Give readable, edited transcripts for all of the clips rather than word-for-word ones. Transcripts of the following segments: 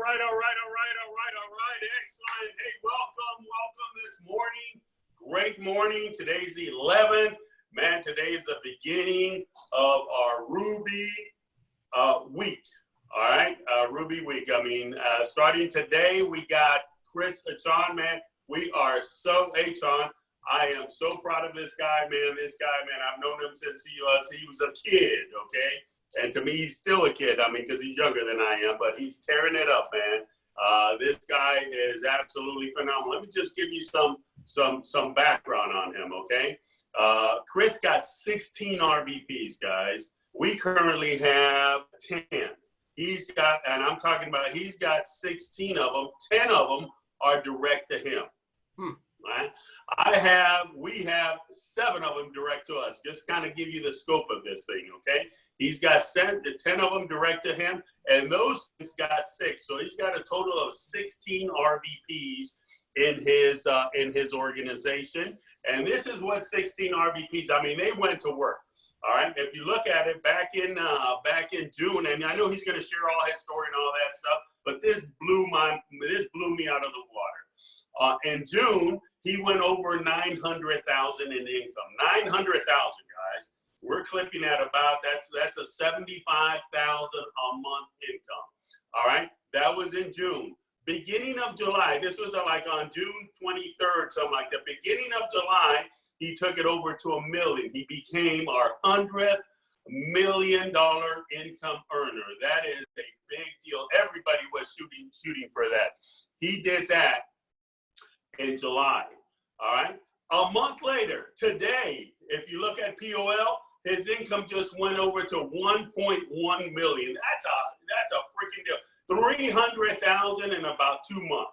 Excellent. Hey, welcome this morning. Great morning. Today's the 11th. Man, today is the beginning of our Ruby week. All right, Ruby week. Starting today, we got Chris Achong, man. We are so, Achong, I am so proud of this guy, man. I've known him since he was a kid, okay? And to me, he's still a kid, because he's younger than I am, but he's tearing it up, man. This guy is absolutely phenomenal. Let me just give you some background on him, okay? Chris got 16 RVPs, guys. We currently have 10. He's got 16 of them. 10 of them are direct to him. Right? We have 7 of them direct to us. Just kind of give you the scope of this thing, okay? He's got 10 of them direct to him, and those got 6. So he's got a total of 16 RVPs in his organization. And this is what 16 RVPs. They went to work. All right. If you look at it back in June, and I know he's going to share all his story and all that stuff, but this blew me out of the water. In June, he went over 900,000 in income. 900,000, guys. We're clipping at about that's a 75,000 a month income. All right, that was in June. Beginning of July, this was like on June 23rd, something like that. Beginning of July, he took it over to $1 million. He became our 100th $1 million income earner. That is a big deal. Everybody was shooting for that. He did that in July. All right. A month later, today, if you look at POL, his income just went over to 1.1 million. That's a freaking deal. 300,000 in about 2 months.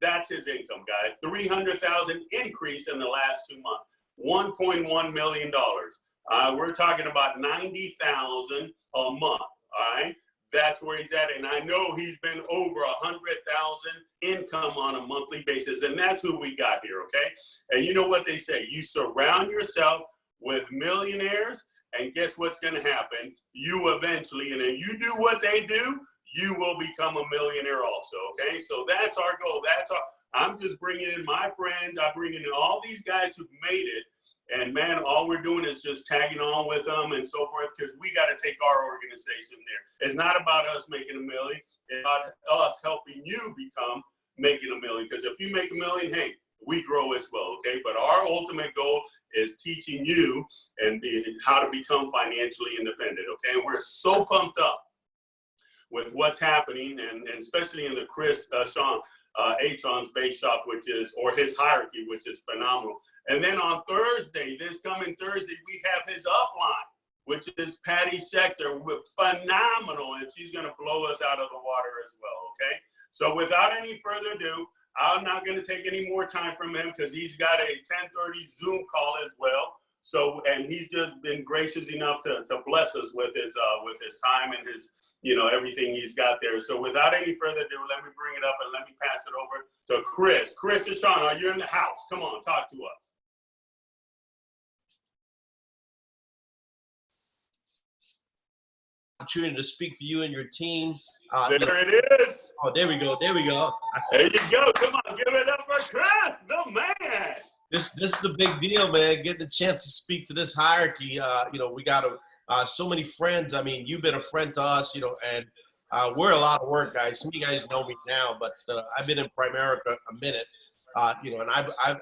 That's his income, guys. 300,000 increase in the last 2 months. $1.1 million. We're talking about 90,000 a month. All right. That's where he's at. And I know he's been over 100,000 income on a monthly basis. And that's who we got here, okay? And you know what they say, you surround yourself with millionaires, and guess what's going to happen? You eventually, and if you do what they do, you will become a millionaire also, okay? So that's our goal. I'm just bringing in my friends. I'm bringing in all these guys who've made it. And man, all we're doing is just tagging on with them and so forth, because we got to take our organization there. It's not about us making $1 million. It's about us helping you become making $1 million. Because if you make $1 million, hey, we grow as well, okay? But our ultimate goal is teaching you and how to become financially independent, okay? And we're so pumped up with what's happening, and especially in the Chris Achong's base shop, or his hierarchy, which is phenomenal. And then on Thursday, this coming Thursday, we have his upline, which is Patty Schechter, with phenomenal, and she's going to blow us out of the water as well, okay? So without any further ado, I'm not going to take any more time from him because he's got a 10:30 Zoom call as well. So, and he's just been gracious enough to bless us with his time and his, everything he's got there. So without any further ado, let me bring it up and let me pass it over to Chris. Chris Achong, are you in the house? Come on, talk to us. Opportunity to speak for you and your team. There it is. Oh, there we go. There you go. Come on, give it up for Chris, the man. This is a big deal, man. Getting the chance to speak to this hierarchy. We got so many friends. You've been a friend to us, and we're a lot of work, guys. Some of you guys know me now, but I've been in Primerica a minute, and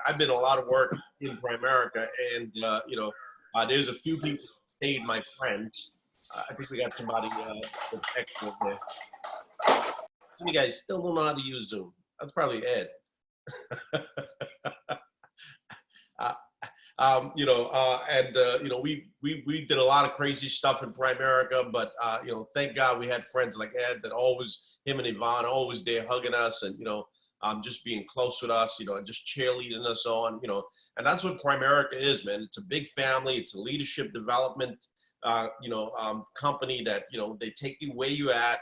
I've been a lot of work in Primerica, and there's a few people who stayed my friends. I think we got somebody with extra there. Some of you guys still don't know how to use Zoom. That's probably Ed. We did a lot of crazy stuff in Primerica, but thank God we had friends like Ed that him and Yvonne always there hugging us and just being close with us, and just cheerleading us on, and that's what Primerica is, man. It's a big family. It's a leadership development company that they take you where you at.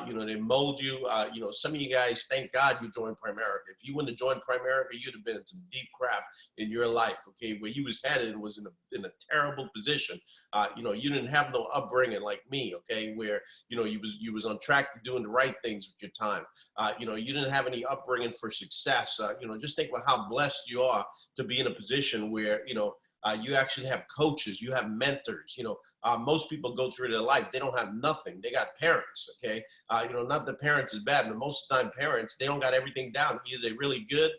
You know, they mold you. You know, some of you guys, thank God you joined Primerica. If you wouldn't have joined Primerica, you'd have been in some deep crap in your life, okay? Where you was headed was in a terrible position. You know, you didn't have no upbringing like me, okay? Where, you know, you was on track to doing the right things with your time. You know, you didn't have any upbringing for success. You know, just think about how blessed you are to be in a position where, you know, you actually have coaches, you have mentors. You know, most people go through their life, they don't have nothing. They got parents, okay? You know, not that parents is bad, but most of the time parents, they don't got everything down. Either they're really good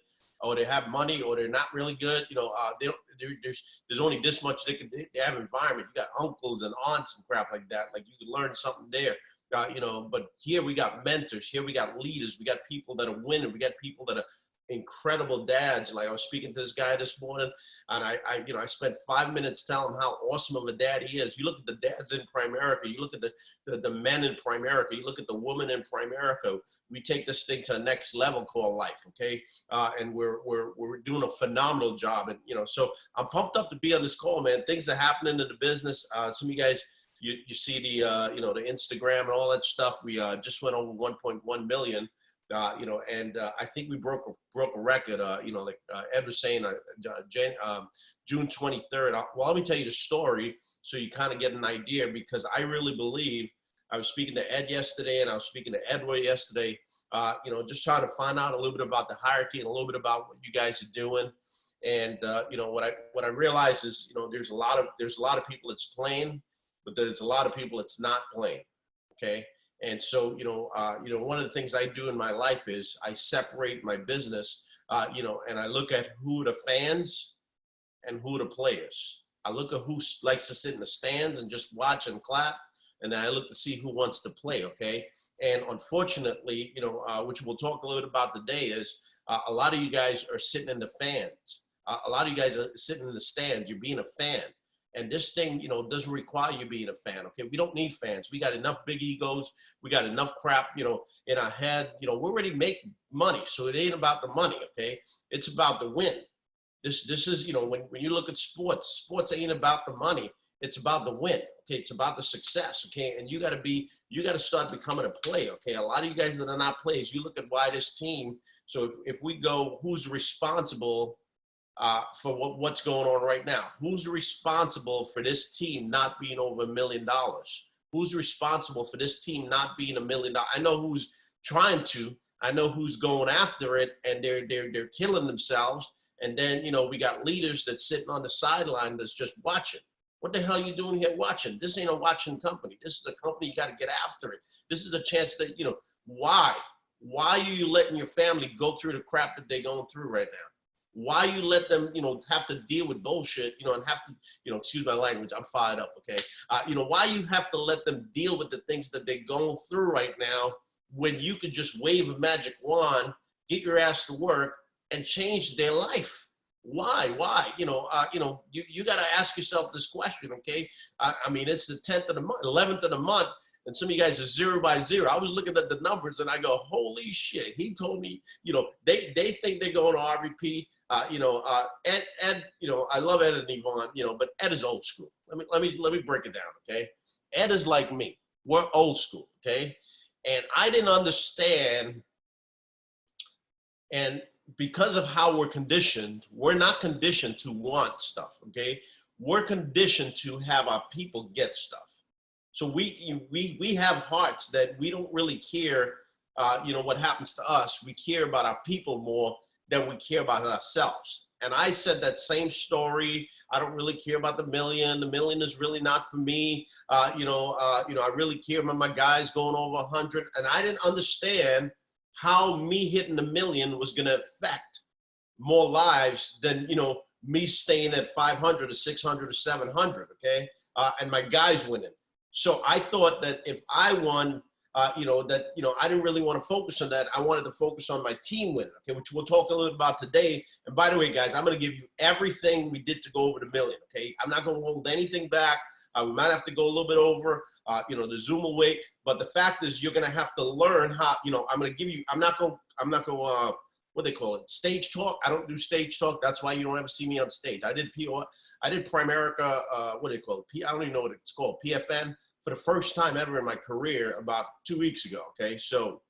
or they have money or they're not really good. You know, there's only this much they have environment. You got uncles and aunts and crap like that. Like you can learn something there. You know, but here we got mentors, here we got leaders, we got people that are winning, we got people that are incredible dads. Like I was speaking to this guy this morning, and I spent 5 minutes telling him how awesome of a dad he is. You look at the dads in Primerica, you look at the men in Primerica, you look at the women in Primerica. We take this thing to a next level called life, okay? And we're doing a phenomenal job. And you know, so I'm pumped up to be on this call, man. Things are happening in the business. Some of you guys, you see the you know, the Instagram and all that stuff. We just went over 1.1 million. You know, and I think we broke a record. You know, like Ed was saying, June 23rd. Well, let me tell you the story so you kind of get an idea, because I really believe, I was speaking to Ed yesterday and I was speaking to Edward yesterday, you know, just trying to find out a little bit about the hierarchy and a little bit about what you guys are doing. And you know, what I realized is, you know, there's a lot of people that's playing, but there's a lot of people that's not playing. Okay. And so, you know, one of the things I do in my life is I separate my business, you know, and I look at who the fans and who the players. I look at who likes to sit in the stands and just watch and clap, and then I look to see who wants to play, okay? And unfortunately, you know, which we'll talk a little bit about today, is a lot of you guys are sitting in the fans. A lot of you guys are sitting in the stands. You're being a fan. And this thing, you know, doesn't require you being a fan, okay? We don't need fans. We got enough big egos. We got enough crap, you know, in our head. You know, we already make money, so it ain't about the money, okay? It's about the win. This is, you know, when you look at sports ain't about the money. It's about the win, okay? It's about the success, okay? And you got to start becoming a player, okay? A lot of you guys that are not players, you look at why this team. So if we go, who's responsible for what's going on right now? Who's responsible for this team not being over $1 million? Who's responsible for this team not being $1 million? I know who's trying to. I know who's going after it, and they're killing themselves. And then, you know, we got leaders that's sitting on the sideline that's just watching. What the hell are you doing here watching? This ain't a watching company. This is a company, you got to get after it. This is a chance that, you know, why are you letting your family go through the crap that they're going through right now? Why you let them, you know, have to deal with bullshit, you know, and have to, you know, excuse my language, I'm fired up, okay? You know, why you have to let them deal with the things that they're going through right now when you could just wave a magic wand, get your ass to work, and change their life? Why? You know, you got to ask yourself this question, okay? I mean, it's the 10th of the month, 11th of the month, and some of you guys are 0 by 0. I was looking at the numbers and I go, holy shit. He told me, you know, they think they're going to RVP. You know, Ed, you know, I love Ed and Yvonne, you know, but Ed is old school. Let me break it down, okay? Ed is like me. We're old school, okay? And I didn't understand, and because of how we're conditioned, we're not conditioned to want stuff, okay? We're conditioned to have our people get stuff. So we have hearts that we don't really care, you know, what happens to us. We care about our people more than we care about ourselves. And I said that same story. I don't really care about the million. The million is really not for me. You know, I really care about my guys going over 100. And I didn't understand how me hitting the million was going to affect more lives than, you know, me staying at 500 or 600 or 700. Okay, and my guys winning. So I thought that if I won, you know, I didn't really want to focus on that. I wanted to focus on my team winning, okay, which we'll talk a little bit about today. And by the way, guys, I'm going to give you everything we did to go over the million, okay? I'm not going to hold anything back. We might have to go a little bit over, you know, the Zoom will wait. But the fact is, you're going to have to learn how, you know, I'm going to give you, I'm not going, what they call it, stage talk. I don't do stage talk. That's why you don't ever see me on stage. I did Primerica, what do they call it? I don't even know what it's called, PFN. for the first time ever in my career about 2 weeks ago. Okay, so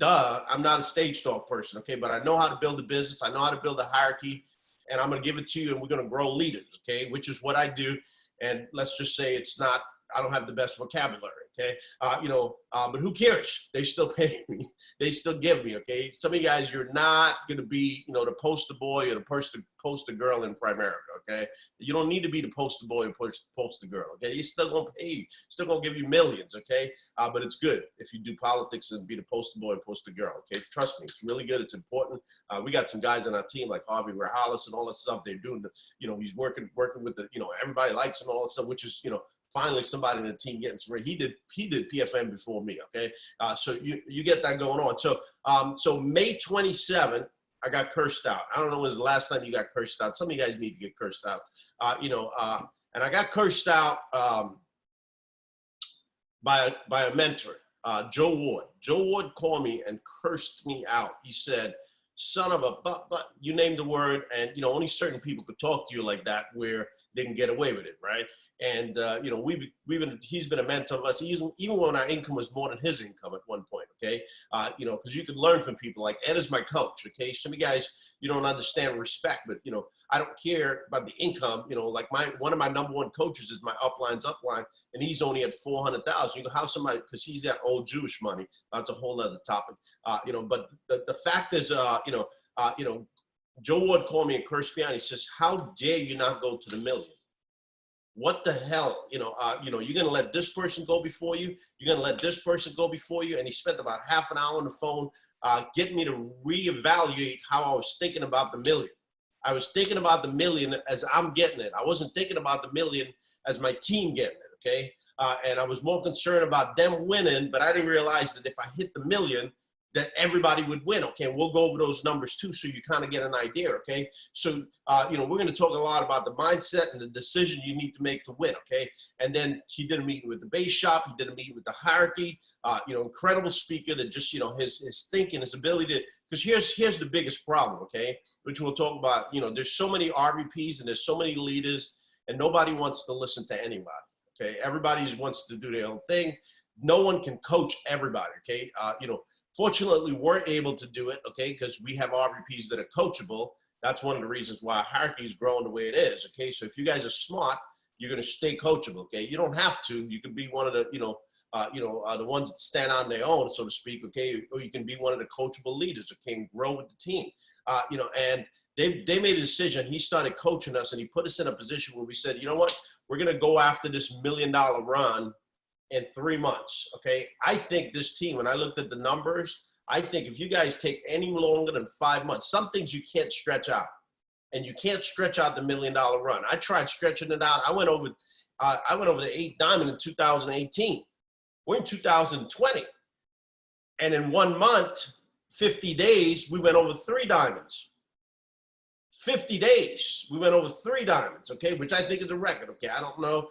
I'm not a stage talk person. Okay, but I know how to build a business. I know how to build a hierarchy, and I'm going to give it to you, and we're going to grow leaders. Okay, which is what I do. And let's just say I don't have the best vocabulary. Okay, but who cares? They still pay me. They still give me. Okay, some of you guys, you're not going to be, the poster boy or the poster girl in Primerica. Okay, you don't need to be the poster boy or poster girl. Okay, you're still going to pay you, still going to give you millions. Okay, but it's good if you do politics and be the poster boy or poster girl. Okay, trust me, it's really good. It's important. We got some guys on our team like Harvey Rahalis and all that stuff. They're doing he's working with the, everybody likes him, all that stuff, which is, finally somebody in the team getting some. He did PFM before me. Okay, so you get that going on. So May 27th, I got cursed out. I don't know when was the last time you got cursed out. Some of you guys need to get cursed out. And I got cursed out by a mentor, Joe Ward. Joe Ward called me and cursed me out. He said, "Son of a but you named the word," and only certain people could talk to you like that where they can get away with it, right? And he's been a mentor of us, even when our income was more than his income at one point. Okay, because you could learn from people. Like Ed is my coach. Okay, some of you guys, you don't understand respect, but I don't care about the income. Like one of my number one coaches is my upline, and he's only at 400,000. You go, how somebody, because he's got old Jewish money. That's a whole other topic. But the fact is, Joe Ward called me and cursed me out. He says, "How dare you not go to the million? What the hell? You're going to let this person go before you. You're going to let this person go before you." And he spent about half an hour on the phone getting me to reevaluate how I was thinking about the million. I was thinking about the million as I'm getting it. I wasn't thinking about the million as my team getting it, okay? And I was more concerned about them winning, but I didn't realize that if I hit the million, that everybody would win. Okay, and we'll go over those numbers too, so you kind of get an idea. Okay, so we're going to talk a lot about the mindset and the decision you need to make to win. Okay, and then he did a meeting with the base shop. He did a meeting with the hierarchy. Incredible speaker that just his thinking, his ability to. Because here's the biggest problem. Okay, which we'll talk about. There's so many RVPs and there's so many leaders, and nobody wants to listen to anybody. Okay, everybody wants to do their own thing. No one can coach everybody. Okay, fortunately, we're able to do it, okay, because we have RVPs that are coachable. That's one of the reasons why hierarchy is growing the way it is, okay? So if you guys are smart, you're going to stay coachable, okay? You don't have to. You can be one of the, the ones that stand on their own, so to speak, okay? Or you can be one of the coachable leaders, okay, and grow with the team. And they made a decision. He started coaching us, and he put us in a position where we said, you know what? We're going to go after this $1 million run in 3 months, okay? I think this team, when I looked at the numbers, I think if you guys take any longer than 5 months, some things you can't stretch out, and you can't stretch out the $1 million run. I tried stretching it out. I went over the 8 diamond in 2018. We're in 2020, and in 1 month, 50 days, we went over 3 diamonds. 50 days, we went over 3 diamonds, okay, which I think is a record, okay? I don't know,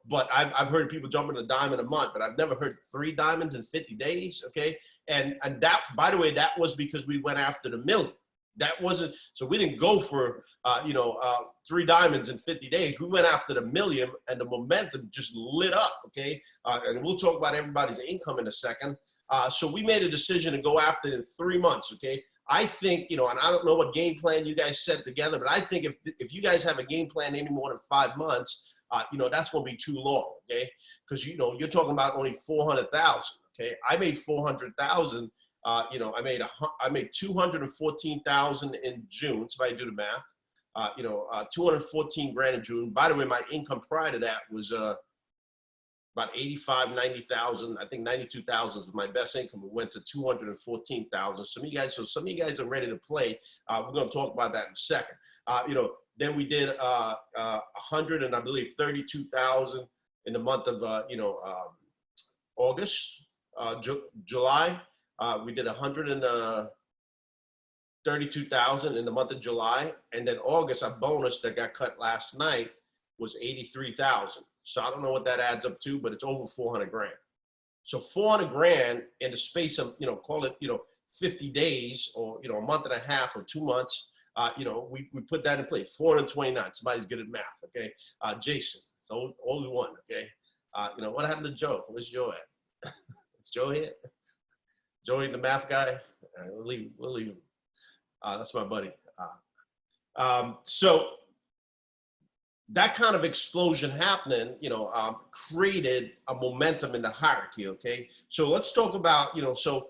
but I've heard people jumping a diamond a month, but I've never heard 3 diamonds in 50 days, okay? And that, by the way, that was because we went after the million. That wasn't, so we didn't go for, 3 diamonds in 50 days. We went after the million, and the momentum just lit up, okay? And we'll talk about everybody's income in a second. So we made a decision to go after it in 3 months, okay? I think, and I don't know what game plan you guys set together, but I think if you guys have a game plan any more than 5 months, that's going to be too long, okay? Because, you're talking about only 400,000, okay? I made 400,000, I made 214,000 in June, so if I do the math, 214 grand in June. By the way, my income prior to that was about 85, 90,000. I think 92,000 was my best income. We went to 214,000. Some of you guys are ready to play. We're going to talk about that in a second. Then we did 100 and I believe 32,000 in the month of August, July. We did 132,000 in the month of July, and then August, our bonus that got cut last night was 83,000. So I don't know what that adds up to, but it's over 400 grand. So 400 grand in the space of, call it, 50 days or, a month and a half or 2 months, we put that in place, 429. Somebody's good at math, okay? Jason, so only one, okay? What happened to Joe? Where's Joe at? Is Joe here? Joey, the math guy? We'll leave him. That's my buddy. So that kind of explosion happening, created a momentum in the hierarchy, okay? So let's talk about, so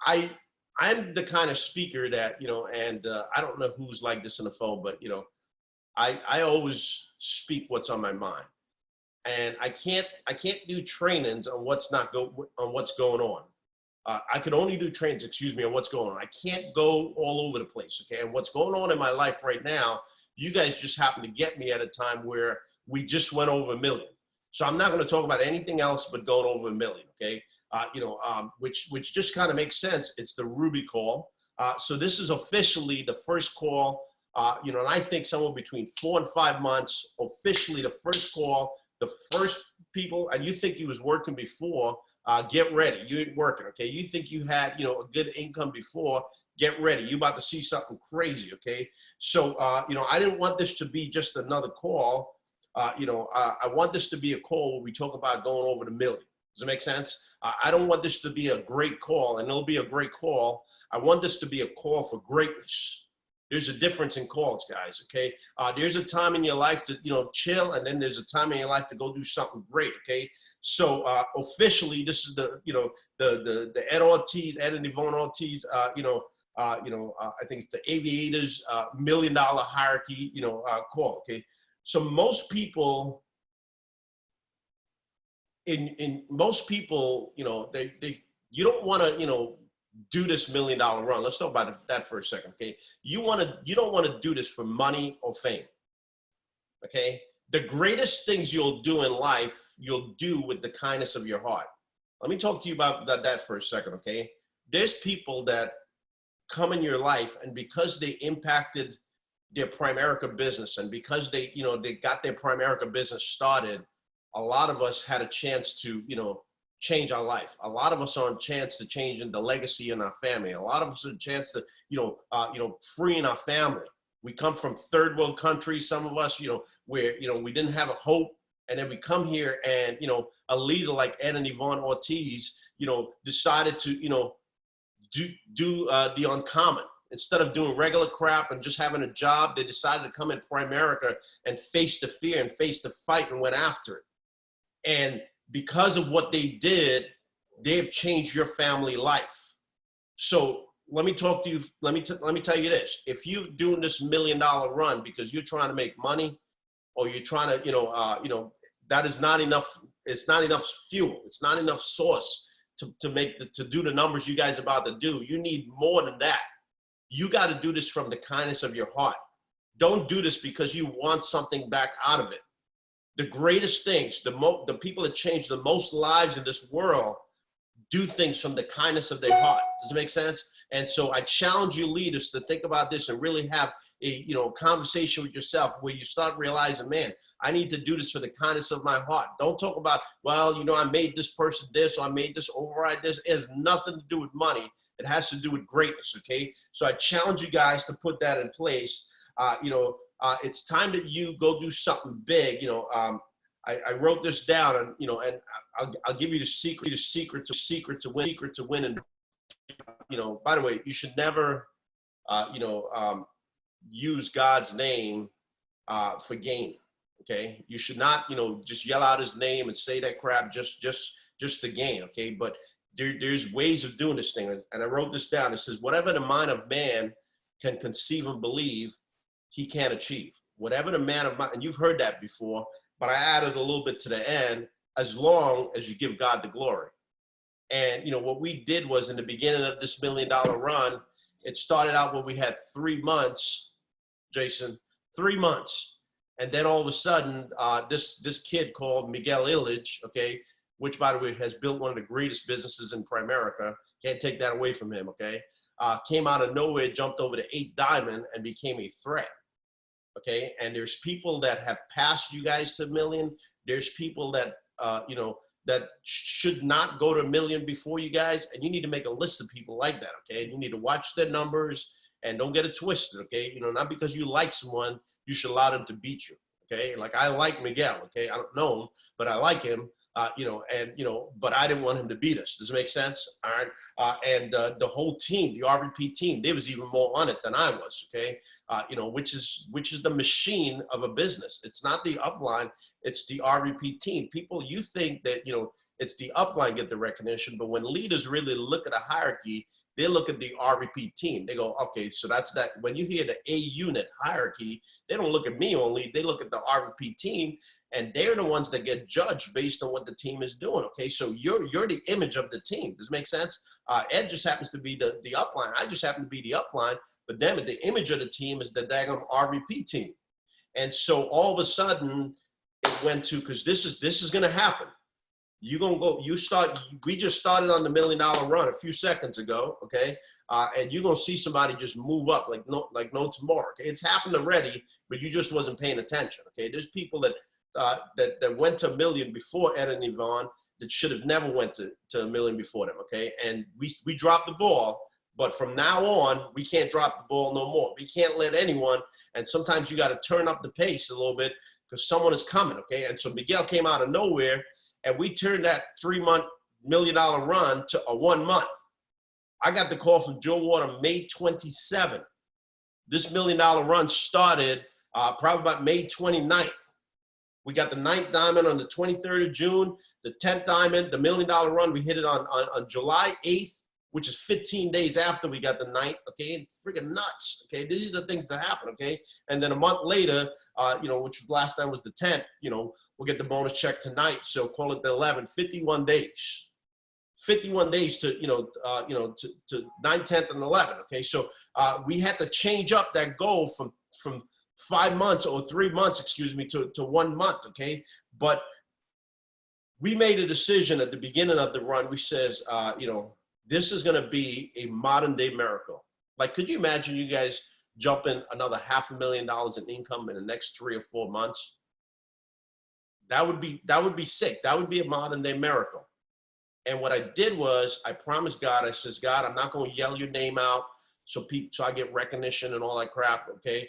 I'm the kind of speaker that, and I don't know who's like this on the phone, but, I always speak what's on my mind. And I can't do trainings on what's going on. I could only do trainings, on what's going on. I can't go all over the place, okay? And what's going on in my life right now, you guys just happen to get me at a time where we just went over 1 million. So I'm not going to talk about anything else but going over 1 million, okay? Which just kind of makes sense. It's the Ruby call. So this is officially the first call, and I think somewhere between 4 and 5 months, officially the first call, the first people, and you think you was working before, get ready. You ain't working, okay? You think you had, a good income before, get ready. You about to see something crazy, okay? So, I didn't want this to be just another call. I want this to be a call where we talk about going over the million. Does it make sense? I don't want this to be a great call, and it'll be a great call. I want this to be a call for greatness. There's a difference in calls, guys, okay? There's a time in your life to, chill, and then there's a time in your life to go do something great, okay? So officially, this is the Ed Ortiz, Ed and Yvonne Ortiz, I think it's the Aviators $1 million hierarchy, call, okay? So most people, most people, you don't want to, do this $1 million run. Let's talk about that for a second, okay? You don't want to do this for money or fame, okay? The greatest things you'll do in life, you'll do with the kindness of your heart. Let me talk to you about that for a second, okay? There's people that come in your life, and because they impacted their Primerica business, and because they got their Primerica business started, a lot of us had a chance to, change our life. A lot of us are on chance to change in the legacy in our family. A lot of us are a chance to, freeing our family. We come from third world countries, some of us, where, we didn't have a hope. And then we come here and, a leader like Ed and Yvonne Ortiz, decided to, do the uncommon. Instead of doing regular crap and just having a job, they decided to come in Primerica and face the fear and face the fight and went after it. And because of what they did, they've changed your family life. So let me talk to you. Let me tell you this. If you're doing this $1 million run because you're trying to make money, or you're trying to, that is not enough. It's not enough fuel. It's not enough sauce to do the numbers you guys are about to do. You need more than that. You got to do this from the kindness of your heart. Don't do this because you want something back out of it. The greatest things, the people that change the most lives in this world do things from the kindness of their heart. Does it make sense? And so I challenge you leaders to think about this and really have a conversation with yourself where you start realizing, man, I need to do this for the kindness of my heart. Don't talk about, well, I made this person this, or I made this override this. It has nothing to do with money. It has to do with greatness, okay? So I challenge you guys to put that in place. It's time that you go do something big. I wrote this down, and I'll give you the secret to win. And by the way, you should never use God's name for gain. Okay, you should not just yell out His name and say that crap just to gain. Okay, but there's ways of doing this thing, and I wrote this down. It says, whatever the mind of man can conceive and believe, he can achieve. Whatever the man of mind, and you've heard that before, but I added a little bit to the end, as long as you give God the glory. And what we did was, in the beginning of this $1 million run, it started out when we had 3 months, Jason, 3 months. And then all of a sudden, this kid called Miguel Illich, okay, which, by the way, has built one of the greatest businesses in Primerica. Can't take that away from him, okay? Came out of nowhere, jumped over to 8 Diamond, and became a threat. Okay, and there's people that have passed you guys to $1 million. There's people that that should not go to $1 million before you guys, and you need to make a list of people like that. Okay, and you need to watch their numbers and don't get it twisted. Okay, not because you like someone, you should allow them to beat you. okay? Like, I like Miguel, okay? I don't know him, but I like him, but I didn't want him to beat us. Does it make sense? All right. The whole team, the RVP team, they was even more on it than I was, okay? Which is the machine of a business. It's not the upline, it's the RVP team. People, you think that, it's the upline get the recognition, but when leaders really look at a hierarchy, they look at the RVP team. They go, okay, so that's that. When you hear the A unit hierarchy, they don't look at me only, they look at the RVP team, and they're the ones that get judged based on what the team is doing, okay? So you're the image of the team. Does it make sense? Ed just happens to be the upline. I just happen to be the upline, but then the image of the team is the daggone RVP team. And so all of a sudden, it went to, because this is going to happen. You're going to go, we just started on the $1 million run a few seconds ago, okay? And you're going to see somebody just move up like no tomorrow. Okay? It's happened already, but you just wasn't paying attention, okay? There's people that went to $1 million before Ed and Yvonne that should have never went to $1 million before them, okay? And we dropped the ball, but from now on, we can't drop the ball no more. We can't let anyone, and sometimes you got to turn up the pace a little bit because someone is coming, okay? And so Miguel came out of nowhere, and we turned that 3-month $1 million run to a 1 month. I got the call from Joe Water May 27. This $1 million run started probably about May 29th. We got the 9th diamond on the 23rd of June, the 10th diamond, the $1 million run, we hit it on July 8th, which is 15 days after we got the 9th, okay? Freaking nuts, okay? These are the things that happen, okay? And then a month later, which last time was the 10th, we'll get the bonus check tonight, so call it the 11th, 51 days. 51 days to 9, 10th, and 11, okay? So we had to change up that goal from 5 months or 3 months, excuse me, to 1 month, okay? But we made a decision at the beginning of the run. We says, this is going to be a modern day miracle. Like, could you imagine you guys jumping another $500,000 in income in the next 3 or 4 months? That would be sick. That would be a modern day miracle. And what I did was I promised God, I says, God, I'm not going to yell your name out so I get recognition and all that crap, okay?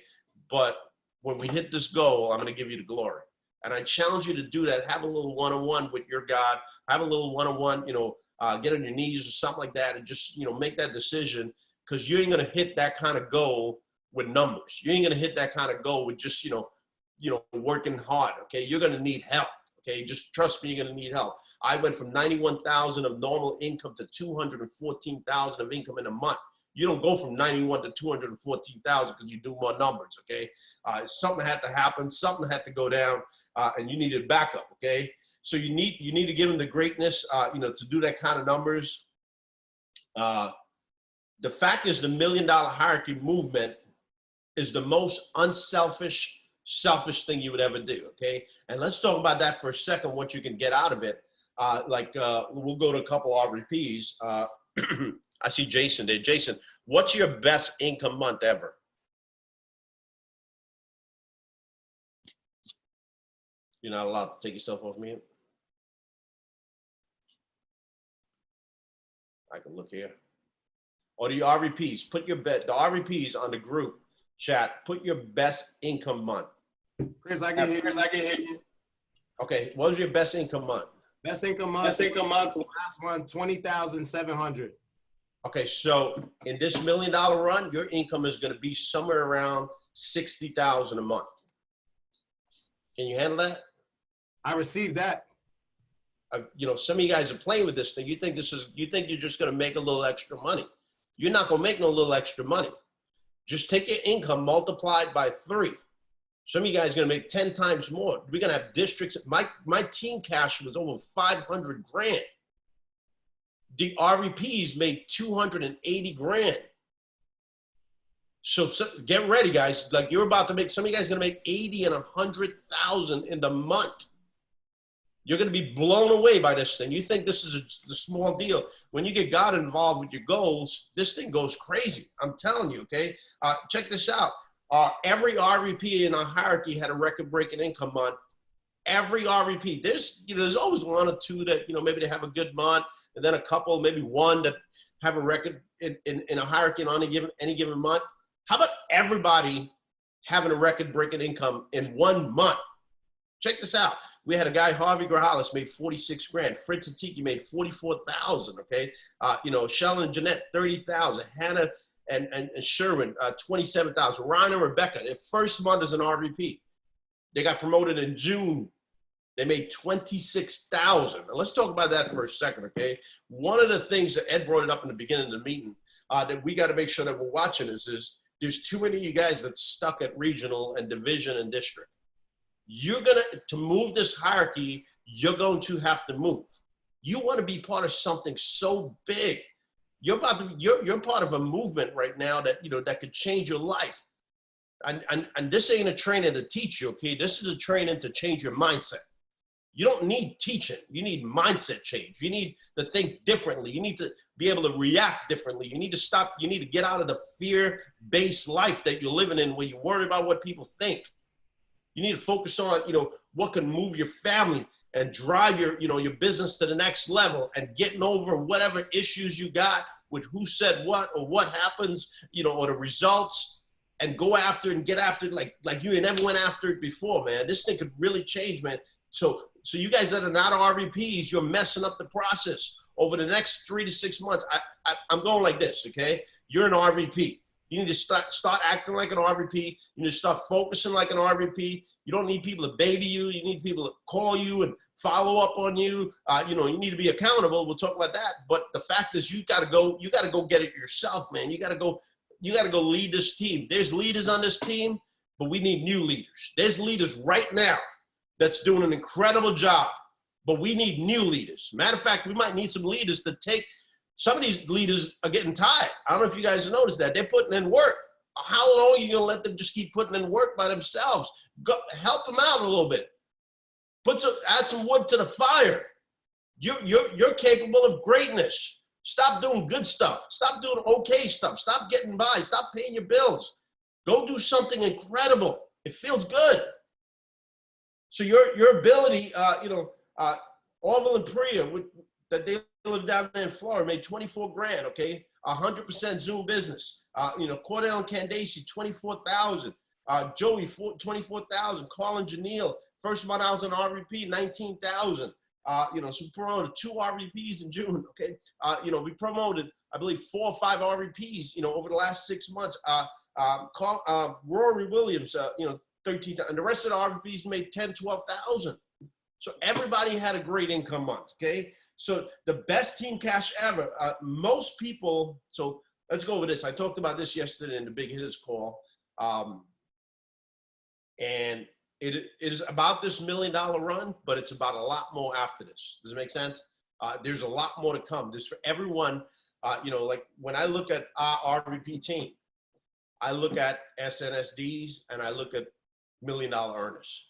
But when we hit this goal, I'm going to give you the glory. And I challenge you to do that. Have a little one-on-one with your God. Have a little one-on-one, get on your knees or something like that and just, make that decision, because you ain't going to hit that kind of goal with numbers. You ain't going to hit that kind of goal with just, working hard, okay? You're going to need help, okay? Just trust me, you're going to need help. I went from 91,000 of normal income to 214,000 of income in a month. You don't go from 91 to 214,000 because you do more numbers, okay? Something had to happen, something had to go down, and you needed backup, okay? So you need to give them the greatness, to do that kind of numbers. The fact is, the $1 million hierarchy movement is the most unselfish, selfish thing you would ever do, okay? And let's talk about that for a second, what you can get out of it. We'll go to a couple RVPs. I see Jason there. Jason, what's your best income month ever? You're not allowed to take yourself off mute. I can look here. Or the RVPs, the RVPs on the group chat, put your best income month. Chris, I can hear you. Okay, what was your best income month? Best income month. Last one, 20,700. Okay, so in this $1 million run, your income is going to be somewhere around 60,000 a month. Can you handle that? I received that. Some of you guys are playing with this thing. You think you're just going to make a little extra money. You're not going to make no little extra money. Just take your income multiplied by 3. Some of you guys are going to make 10 times more. We're going to have districts. My team cash was over 500 grand. The RVPs made 280 grand. So get ready, guys. Like, you're about to make, some of you guys are going to make 80 and 100,000 in the month. You're going to be blown away by this thing. You think this is a small deal. When you get God involved with your goals, this thing goes crazy. I'm telling you, okay? Check this out. Every RVP in our hierarchy had a record-breaking income month. Every RVP. There's always 1 or 2 that, maybe they have a good month, and then a couple, maybe 1 that have a record in a hierarchy on any given month. How about everybody having a record-breaking income in 1 month? Check this out. We had a guy, Harvey Grajales, made 46 grand. Fritz and Tiki made 44,000. Okay, Shell and Jeanette, 30,000. Hannah and Sherwin, 27,000. Ryan and Rebecca, their first month as an RVP. They got promoted in June. They made 26,000. Now let's talk about that for a second, okay? One of the things that Ed brought it up in the beginning of the meeting that we got to make sure that we're watching is there's too many of you guys that's stuck at regional and division and district. You're to move this hierarchy, you're going to have to move. You want to be part of something so big. You're part of a movement right now that, that could change your life. And this ain't a training to teach you, okay? This is a training to change your mindset. You don't need teaching. You need mindset change. You need to think differently. You need to be able to react differently. You need to stop. You need to get out of the fear-based life that you're living in where you worry about what people think. You need to focus on, what can move your family and drive your, your business to the next level and getting over whatever issues you got with who said what or what happens, or the results, and go after and get after it like you never went after it before, man. This thing could really change, man. So you guys that are not RVPs, you're messing up the process. Over the next 3 to 6 months, I'm going like this, okay? You're an RVP. You need to start acting like an RVP. You need to start focusing like an RVP. You don't need people to baby you. You need people to call you and follow up on you. You need to be accountable. We'll talk about that. But the fact is, you got to go get it yourself, man. You got to go lead this team. There's leaders on this team, but we need new leaders. There's leaders right now that's doing an incredible job, but we need new leaders. Matter of fact, we might need some leaders to take. Some of these leaders are getting tired. I don't know if you guys noticed that. They're putting in work. How long are you going to let them just keep putting in work by themselves? Help them out a little bit. Add some wood to the fire. You're capable of greatness. Stop doing good stuff. Stop doing okay stuff. Stop getting by. Stop paying your bills. Go do something incredible. It feels good. So your ability, Orville and Priya, that they live down there in Florida, made 24 grand, okay? 100% Zoom business. Cordell and Candace, 24,000. Joey, 24,000. Carl and Janelle, first month I was an RVP, 19,000. So we promoted 2 RVPs in June, okay? We promoted, I believe, 4 or 5 RVPs, over the last 6 months. Rory Williams, 13,000. And the rest of the RVPs made 10, 12,000. So everybody had a great income month, okay? So the best team cash ever. Most people, so let's go over this. I talked about this yesterday in the Big Hitters call. And it is about this $1 million run, but it's about a lot more after this. Does it make sense? There's a lot more to come. There's for everyone, like when I look at our RVP team, I look at SNSD and I look at $1 million earners,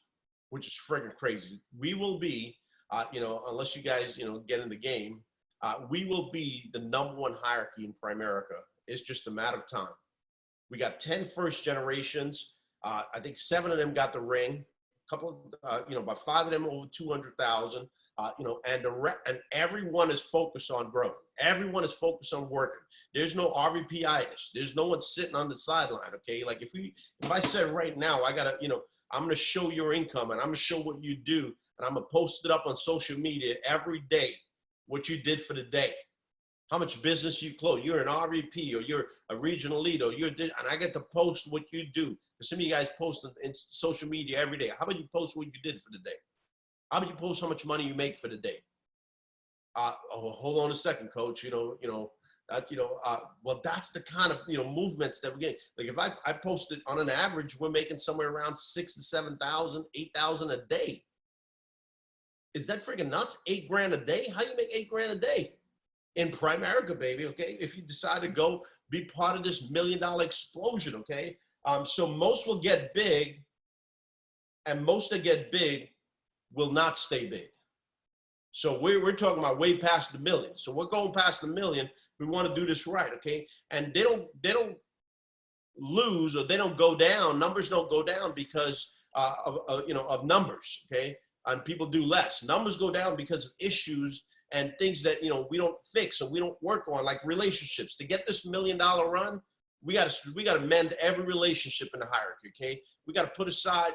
which is friggin' crazy. We will be, unless you guys, get in the game, we will be the #1 hierarchy in Primerica. It's just a matter of time. We got 10 first generations. I think 7 of them got the ring. A couple, about 5 of them over 200,000. And everyone is focused on growth. Everyone is focused on working. There's no RVP-itis. There's no one sitting on the sideline. Okay, like if I said right now, I gotta, I'm gonna show your income and I'm gonna show what you do, and I'm gonna post it up on social media every day, what you did for the day, how much business you close. You're an RVP or you're a regional leader, and I get to post what you do. Some of you guys post in social media every day. How about you post what you did for the day? How about you post how much money you make for the day? Hold on a second, coach. Well, that's the kind of movements that we get. Like if I posted on an average, we're making somewhere around 6,000 to 7,000, 8,000 a day. Is that freaking nuts? 8 grand a day? How do you make 8 grand a day in Primerica, baby? Okay, if you decide to go be part of this $1 million explosion, okay. So most will get big, and most that get big will not stay big. So we're talking about way past the $1 million. So we're going past the $1 million. We want to do this right, okay? And they don't lose or they don't go down. Numbers don't go down because of numbers, okay? And people do less. Numbers go down because of issues and things that we don't fix or we don't work on, like relationships. To get this $1 million run, we gotta mend every relationship in the hierarchy, okay? We gotta put aside,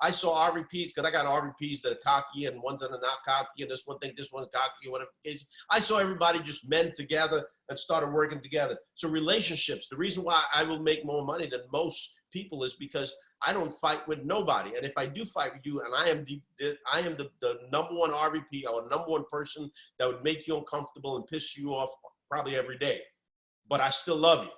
I saw RVPs, because I got RVPs that are cocky and ones that are not cocky, and this one think this one's cocky, or whatever the case. I saw everybody just mend together and started working together. So relationships, the reason why I will make more money than most people is because I don't fight with nobody. And if I do fight with you, and I am the number one RVP or number one person that would make you uncomfortable and piss you off probably every day, but I still love you.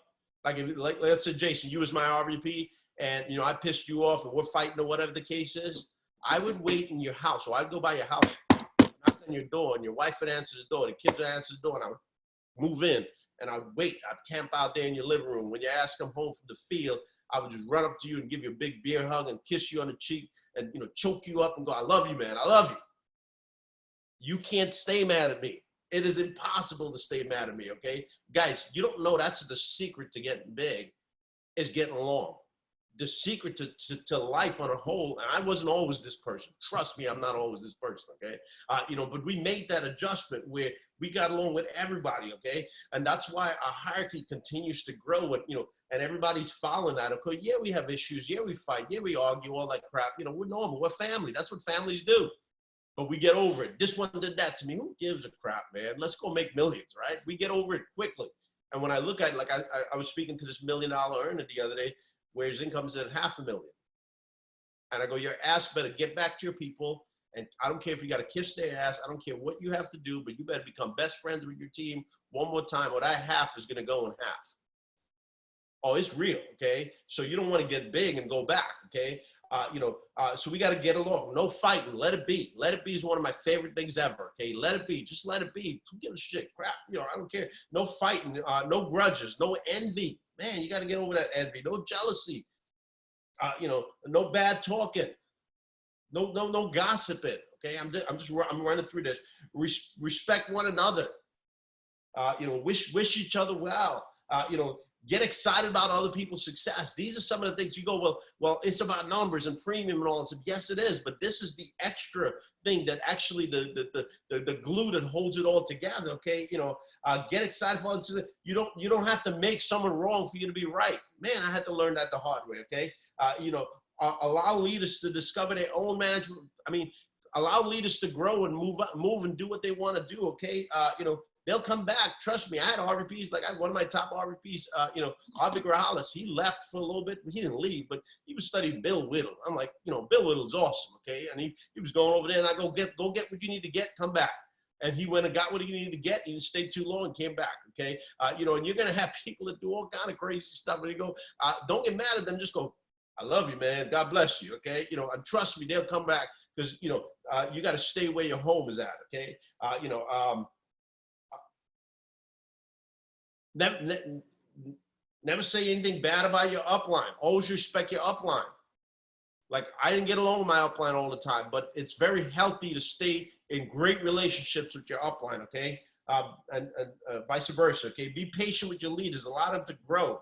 Like let's say, Jason, you was my RVP, and I pissed you off, and we're fighting or whatever the case is. I would wait in your house, or I'd go by your house, knock on your door, and your wife would answer the door, the kids would answer the door, and I would move in, and I'd wait. I'd camp out there in your living room. When your ass come home from the field, I would just run up to you and give you a big beer hug and kiss you on the cheek and choke you up and go, I love you, man. I love you. You can't stay mad at me. It is impossible to stay mad at me, okay? Guys, you don't know that's the secret to getting big, is getting along. The secret to life on a whole, and I wasn't always this person. Trust me, I'm not always this person, okay? But we made that adjustment where we got along with everybody, okay? And that's why our hierarchy continues to grow, and everybody's following that. Okay, yeah, we have issues. Yeah, we fight. Yeah, we argue, all that crap. We're normal. We're family. That's what families do. But we get over it. This one did that to me. Who gives a crap, man? Let's go make millions, right? We get over it quickly. And when I look at it, like I was speaking to this $1 million earner the other day, where his income is at $500,000. And I go, your ass better get back to your people. And I don't care if you got to kiss their ass. I don't care what you have to do, but you better become best friends with your team one more time, or that half is going to go in half. Oh, it's real, okay? So you don't want to get big and go back, okay? So we got to get along. No fighting. Let it be. Let it be is one of my favorite things ever, okay? Let it be. Just let it be. Who gives a shit? Crap. I don't care. No fighting. No grudges. No envy. Man, you got to get over that envy. No jealousy. No bad talking. No gossiping, okay? I'm running through this. Respect one another. Wish each other well. Get excited about other people's success. These are some of the things you go, well, it's about numbers and premium and all that stuff. Yes, it is, but this is the extra thing that actually the glue that holds it all together. Okay, get excited for others. You don't have to make someone wrong for you to be right. Man, I had to learn that the hard way. Okay, allow leaders to discover their own management. Allow leaders to grow and move and do what they want to do. Okay, they'll come back. Trust me. I had RVPs, like one of my top RVPs, Avi Grajales, he left for a little bit. He didn't leave, but he was studying Bill Whittle. I'm like, Bill Whittle's awesome, okay? And he was going over there, and I go get what you need to get, come back. And he went and got what he needed to get. He didn't stay too long and came back, okay? And you're going to have people that do all kind of crazy stuff. And you go, don't get mad at them. Just go, I love you, man. God bless you, okay? And trust me, they'll come back because, you got to stay where your home is at, okay? Never say anything bad about your upline. Always respect your upline. Like, I didn't get along with my upline all the time, but it's very healthy to stay in great relationships with your upline, okay? And vice versa, okay? Be patient with your leaders. Allow them to grow.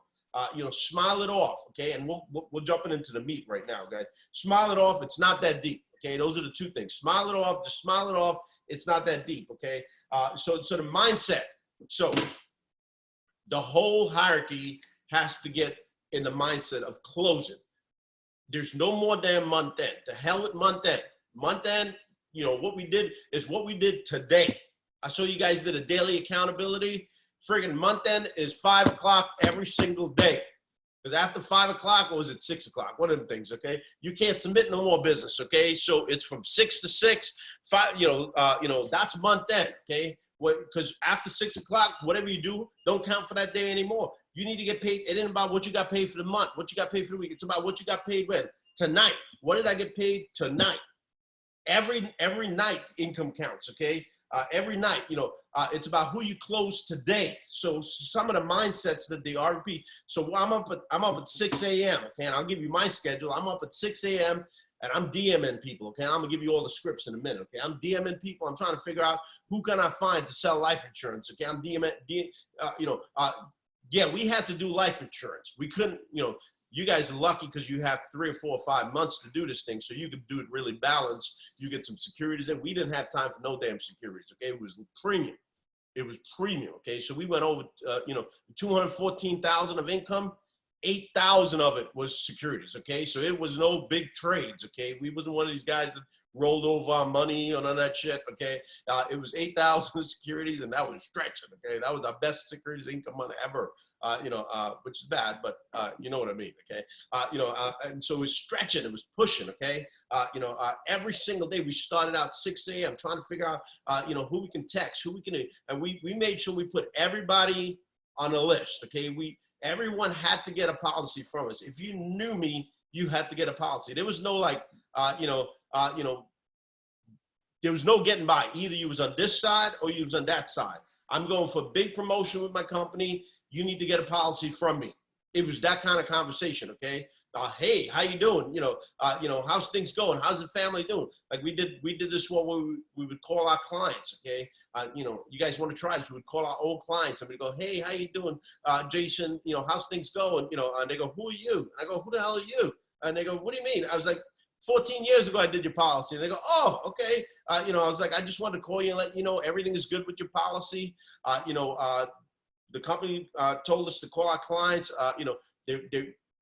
Smile it off, okay? And we're jumping into the meat right now, guys. Smile it off. It's not that deep, okay? Those are the two things. Smile it off. Just smile it off. It's not that deep, okay? So the mindset. So the whole hierarchy has to get in the mindset of closing. There's no more damn month end. To hell with month end. Month end, what we did is what we did today. I saw you guys did a daily accountability. Friggin' month end is 5 o'clock every single day. Because after 5 o'clock, or was it 6 o'clock? One of them things, okay? You can't submit no more business, okay? So it's from 6 to 6, 5, that's month end, okay? Because after 6 o'clock, whatever you do, don't count for that day anymore. You need to get paid. It ain't about what you got paid for the month, what you got paid for the week. It's about what you got paid when? Tonight. What did I get paid tonight? Every night income counts, okay? Every night, it's about who you close today. So some of the mindsets that the RP. So I'm up at 6 a.m. Okay, and I'll give you my schedule. I'm up at 6 a.m. and I'm DMing people. Okay, I'm gonna give you all the scripts in a minute. Okay, I'm DMing people. I'm trying to figure out who can I find to sell life insurance. Okay, I'm DMing. Yeah, we had to do life insurance. We couldn't. You guys are lucky because you have 3 or 4 or 5 months to do this thing, so you could do it really balanced. You get some securities in. We didn't have time for no damn securities. Okay, it was premium. It was premium. Okay, so we went over, 214,000 of income. 8,000 of it was securities, okay? So it was no big trades, okay? We wasn't one of these guys that rolled over our money or none of that shit, okay? It was 8,000 securities, and that was stretching, okay? That was our best securities income money ever, which is bad, but you know what I mean, okay? And so it was stretching, it was pushing, okay? Every single day we started out 6 a.m. trying to figure out, who we can text, who we can, and we made sure we put everybody on the list, okay? Everyone had to get a policy from us. If you knew me, you had to get a policy. There was no like, there was no getting by. Either you was on this side or you was on that side. I'm going for big promotion with my company. You need to get a policy from me. It was that kind of conversation, okay? Hey, how you doing? How's things going? How's the family doing? Like we did this one where we would call our clients, okay? You guys want to try this? We would call our old clients and we'd go, hey, how you doing? Jason, how's things going? And they go, who are you? And I go, who the hell are you? And they go, what do you mean? I was like, 14 years ago, I did your policy. And they go, oh, okay. I was like, I just wanted to call you and let you know everything is good with your policy. The company told us to call our clients.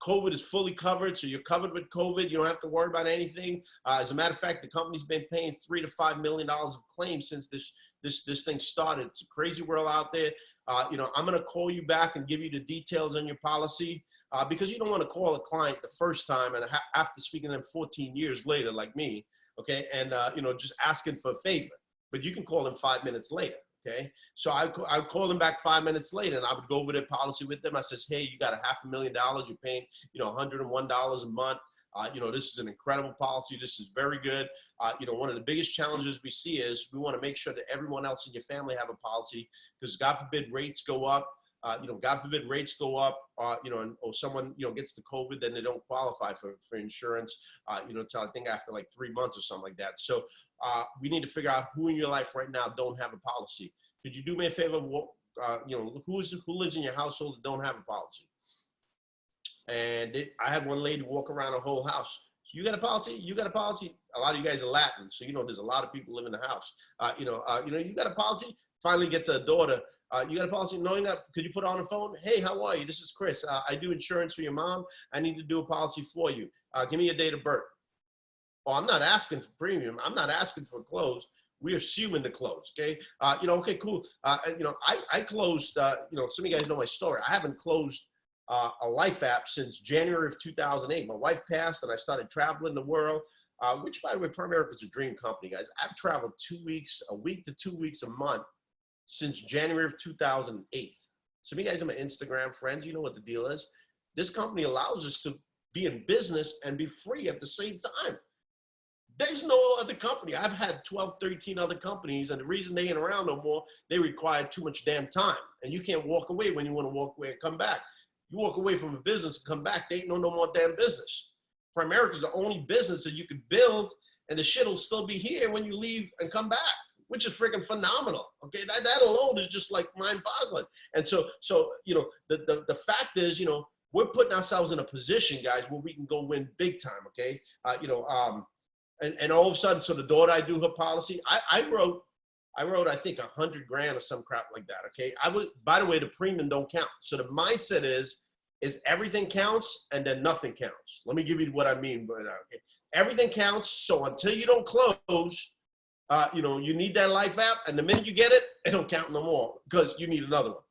COVID is fully covered, so you're covered with COVID. You don't have to worry about anything. As a matter of fact, the company's been paying $3 to $5 million of claims since this thing started. It's a crazy world out there. I'm going to call you back and give you the details on your policy because you don't want to call a client the first time and after speaking to them 14 years later, like me, okay, and just asking for a favor. But you can call them 5 minutes later. Okay, so I call them back 5 minutes later, and I would go over their policy with them. I says, hey, you got $500,000. You're paying, $101 a month. This is an incredible policy. This is very good. One of the biggest challenges we see is we want to make sure that everyone else in your family have a policy because God forbid rates go up. God forbid rates go up, or someone, gets the COVID, then they don't qualify for insurance, until I think after like 3 months or something like that. So we need to figure out who in your life right now don't have a policy. Could you do me a favor? Who lives in your household that don't have a policy? And I had one lady walk around her whole house. You got a policy? You got a policy? A lot of you guys are Latin, so there's a lot of people live in the house. You got a policy? Finally get the daughter. You got a policy? Knowing that, could you put on the phone? Hey, how are you? This is Chris. I do insurance for your mom. I need to do a policy for you. Give me your date of birth. Oh, I'm not asking for premium. I'm not asking for close. We're assuming the close, okay? Okay, cool. I closed, some of you guys know my story. I haven't closed a life app since January of 2008. My wife passed and I started traveling the world, which by the way, Primerica is a dream company, guys. I've traveled a week to 2 weeks a month since January of 2008. Some of you guys are my Instagram friends. You know what the deal is. This company allows us to be in business and be free at the same time. There's no other company. I've had 12, 13 other companies, and the reason they ain't around no more, they require too much damn time. And you can't walk away when you want to walk away and come back. You walk away from a business and come back, they ain't no more damn business. Primerica is the only business that you could build, and the shit will still be here when you leave and come back, which is freaking phenomenal. Okay, that alone is just like mind-boggling. And so the fact is, we're putting ourselves in a position, guys, where we can go win big time. Okay, and all of a sudden, so the daughter, I do her policy. I wrote, I think $100 grand or some crap like that. Okay, by the way, the premium don't count. So the mindset is everything counts and then nothing counts. Let me give you what I mean by that. Okay, everything counts. So until you don't close. You need that life app, and the minute you get it, it don't count no more because you need another one.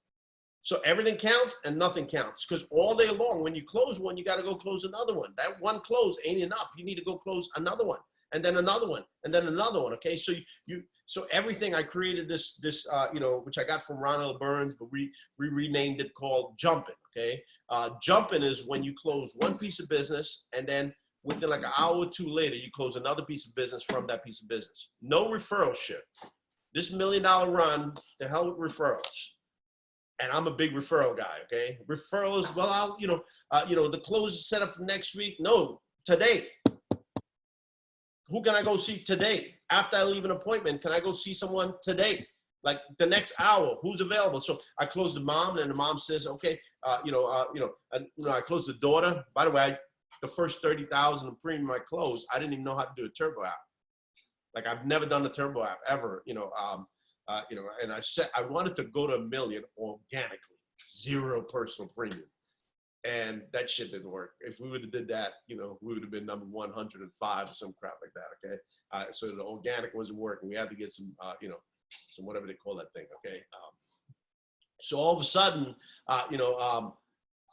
So everything counts and nothing counts because all day long, when you close one, you got to go close another one. That one close ain't enough. You need to go close another one, and then another one, and then another one. Okay, so so everything I created this which I got from Ronald Burns, but we renamed it called Jumping. Okay, Jumping is when you close one piece of business and then within like an hour or two later, you close another piece of business from that piece of business. No referral shit. This $1 million run, the hell with referrals. And I'm a big referral guy, okay? Referrals, well, the close is set up for next week. No, today. Who can I go see today? After I leave an appointment, can I go see someone today? Like the next hour, who's available? So I close the mom, and the mom says, okay, I close the daughter. By the way, the first 30,000 of premium I closed, I didn't even know how to do a turbo app. Like I've never done a turbo app ever, and I said I wanted to go to $1 million organically, zero personal premium. And that shit didn't work. If we would have did that, you know, we would have been number 105 or some crap like that. Okay. So the organic wasn't working. We had to get some, you know, some whatever they call that thing. Okay. So all of a sudden, you know,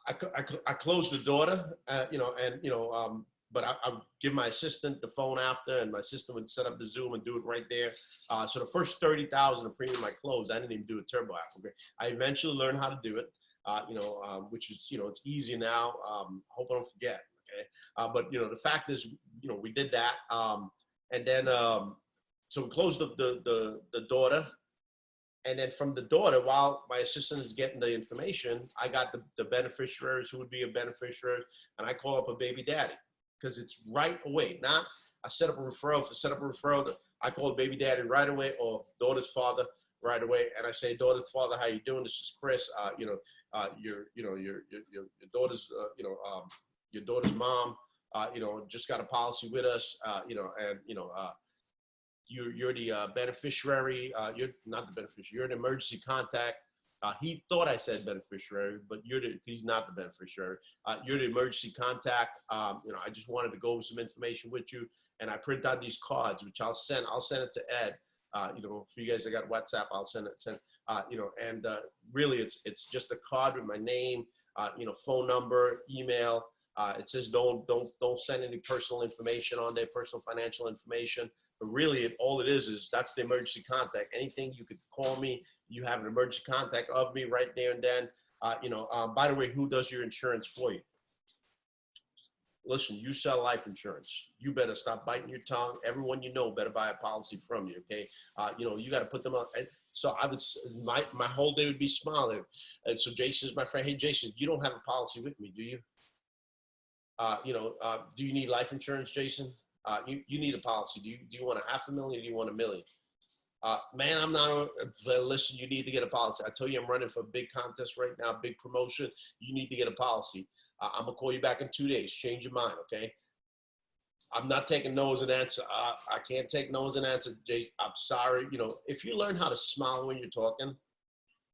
I closed the daughter, you know, and, you know, but I would give my assistant the phone after, and my assistant would set up the Zoom and do it right there. So the first 30,000 of premium I closed, I didn't even do a turbo app. Okay. I eventually learned how to do it. You know, which is, you know, it's easy now. Hope I don't forget. Okay. But, you know, the fact is, you know, we did that. And then, so we closed the daughter. And then from the daughter, while my assistant is getting the information, I got the beneficiaries who would be a beneficiary. And I call up a baby daddy because it's right away. Not I set up a referral. To set up a referral, I call the baby daddy right away, or daughter's father right away. And I say, daughter's father, how you doing? This is Chris. You know, your daughter's, you know, your daughter's mom, you know, just got a policy with us, you know, and, you know, you're the beneficiary. You're not the beneficiary. You're an emergency contact. He thought I said beneficiary, but he's not the beneficiary. You're the emergency contact. You know, I just wanted to go over some information with you, and I print out these cards, which I'll send it to Ed. You know, for you guys that got WhatsApp, I'll send it. You know, and really, it's just a card with my name, you know, phone number, email. It says don't send any personal information on there, personal financial information. But really, all it is that's the emergency contact. Anything you could call me, you have an emergency contact of me right there and then. You know, by the way, who does your insurance for you? Listen, you sell life insurance. You better stop biting your tongue. Everyone you know better buy a policy from you, okay? You know, you got to put them on. So I would, my whole day would be smiling. And so Jason's my friend. Hey, Jason, you don't have a policy with me, do you? You know, do you need life insurance, Jason? You need a policy. Do you want $500,000 or do you want $1 million? Man, I'm not, listen, you need to get a policy. I tell you, I'm running for a big contest right now, big promotion. You need to get a policy. I'm gonna call you back in 2 days. Change your mind, okay? I'm not taking no as an answer. I can't take no as an answer, Jay. I'm sorry. You know, if you learn how to smile when you're talking,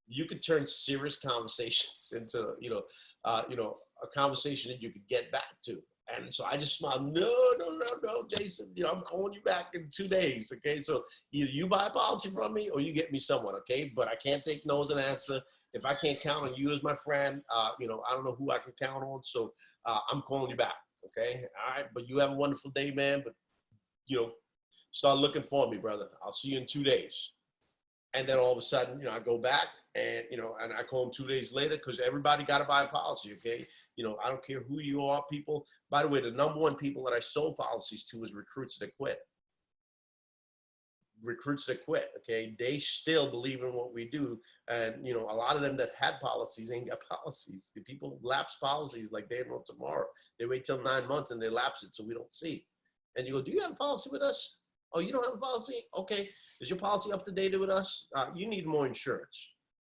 you could turn serious conversations into, you know, a conversation that you could get back to. And so I just smiled. No, Jason. You know, I'm calling you back in 2 days. Okay, so either you buy a policy from me or you get me someone. Okay, but I can't take no as an answer. If I can't count on you as my friend, you know, I don't know who I can count on. So I'm calling you back. Okay. All right. But you have a wonderful day, man. But, you know, start looking for me, brother. I'll see you in 2 days. And then all of a sudden, you know, I go back and, you know, and I call him 2 days later because everybody got to buy a policy. Okay. You know, I don't care who you are, people. By the way, the number one people that I sold policies to was recruits that quit. Recruits that quit, okay? They still believe in what we do. And, you know, a lot of them that had policies ain't got policies. The people lapse policies like they know tomorrow. They wait till 9 months and they lapse it so we don't see. And you go, do you have a policy with us? Oh, you don't have a policy? Okay. Is your policy up to date with us? You need more insurance.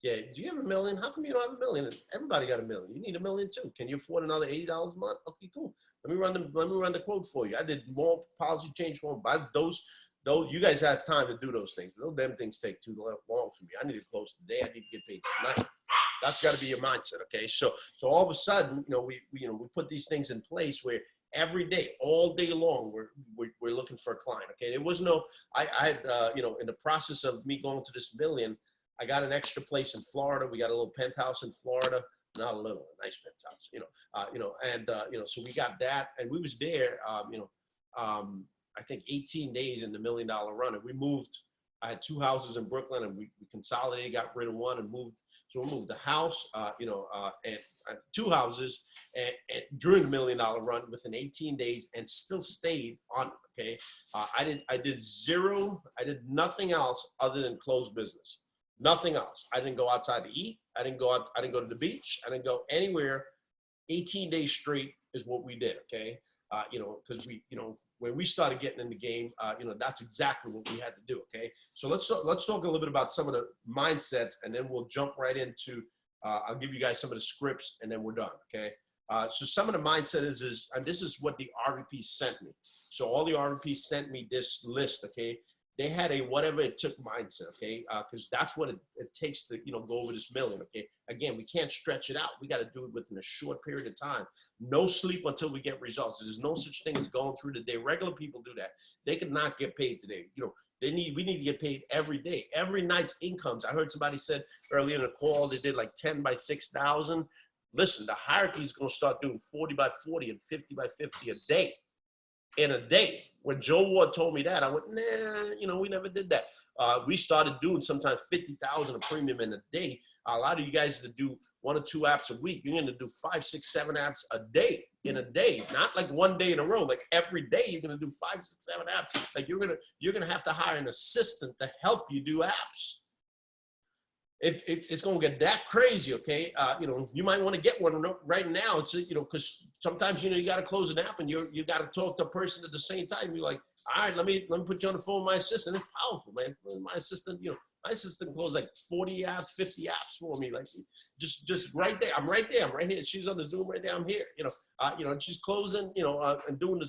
Yeah. Do you have $1 million? How come you don't have $1 million? Everybody got $1 million. You need $1 million too. Can you afford another $80 a month? Okay, cool. Let me run the quote for you. I did more policy change for them. By those, you guys have time to do those things. Those damn things take too long for me. I need to close today. I need to get paid tonight. That's got to be your mindset, okay? So all of a sudden, you know, we put these things in place where every day, all day long, we're looking for a client, okay? There was no, I had, you know, in the process of me going to this $1 million, I got an extra place in Florida. We got a little penthouse in Florida, not a little, a nice penthouse, you know, and you know, so we got that, and we was there, you know, I think 18 days in the $1 million run, and we moved. I had 2 houses in Brooklyn, and we consolidated, got rid of one, and moved. So we moved the house, you know, and 2 houses, and during the $1 million run within 18 days, and still stayed on it. Okay, I did nothing else other than close business. Nothing else. I didn't go outside to eat. I didn't go to the beach. I didn't go anywhere. 18 days straight is what we did. Okay. You know, because we, you know, when we started getting in the game, you know, that's exactly what we had to do. Okay. So let's talk a little bit about some of the mindsets, and then we'll jump right into, I'll give you guys some of the scripts, and then we're done. Okay. So some of the mindset is, and this is what the RVP sent me. So all the RVPs sent me this list. Okay. They had a whatever it took mindset, okay? Because that's what it takes to, go over this million, okay? Again, we can't stretch it out. We got to do it within a short period of time. No sleep until we get results. There's no such thing as going through the day. Regular people do that. They could not get paid today. We need to get paid every day. Every night's incomes. I heard somebody said earlier in the call, they did like 10 by 6,000. Listen, the hierarchy is going to start doing 40 by 40 and 50 by 50 a day. In a day. When Joe Ward told me that, I went, nah, we never did that. We started doing sometimes 50,000 a premium in a day. A lot of you guys that do 1 or 2 apps a week, you're going to do 5, 6, 7 apps a day in a day, not like one day in a row. Like every day, you're going to do 5, 6, 7 apps. Like you're going to have to hire an assistant to help you do apps. It's going to get that crazy, okay? You might want to get one right now. It's, because sometimes, you got to close an app and you got to talk to a person at the same time. You're like, all right, let me put you on the phone with my assistant. It's powerful, man. My assistant closed like 40 apps, 50 apps for me. Like just right there. I'm right there. I'm right here. She's on the Zoom right there. I'm here. She's closing, and doing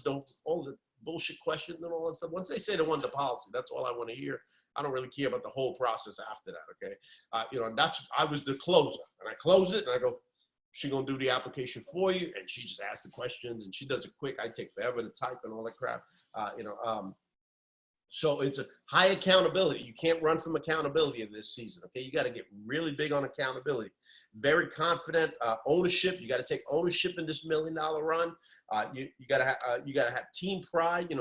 all the bullshit questions and all that stuff. Once they say they want the policy, that's all I want to hear. I don't really care about the whole process after that, okay? And I was the closer, and I close it, and I go, she gonna do the application for you, and she just asks the questions, and she does it quick. I take forever to type and all that crap, So it's a high accountability. You can't run from accountability in this season, okay? You got to get really big on accountability. Very confident ownership. You got to take ownership in this $1 million run. You got to have team pride. You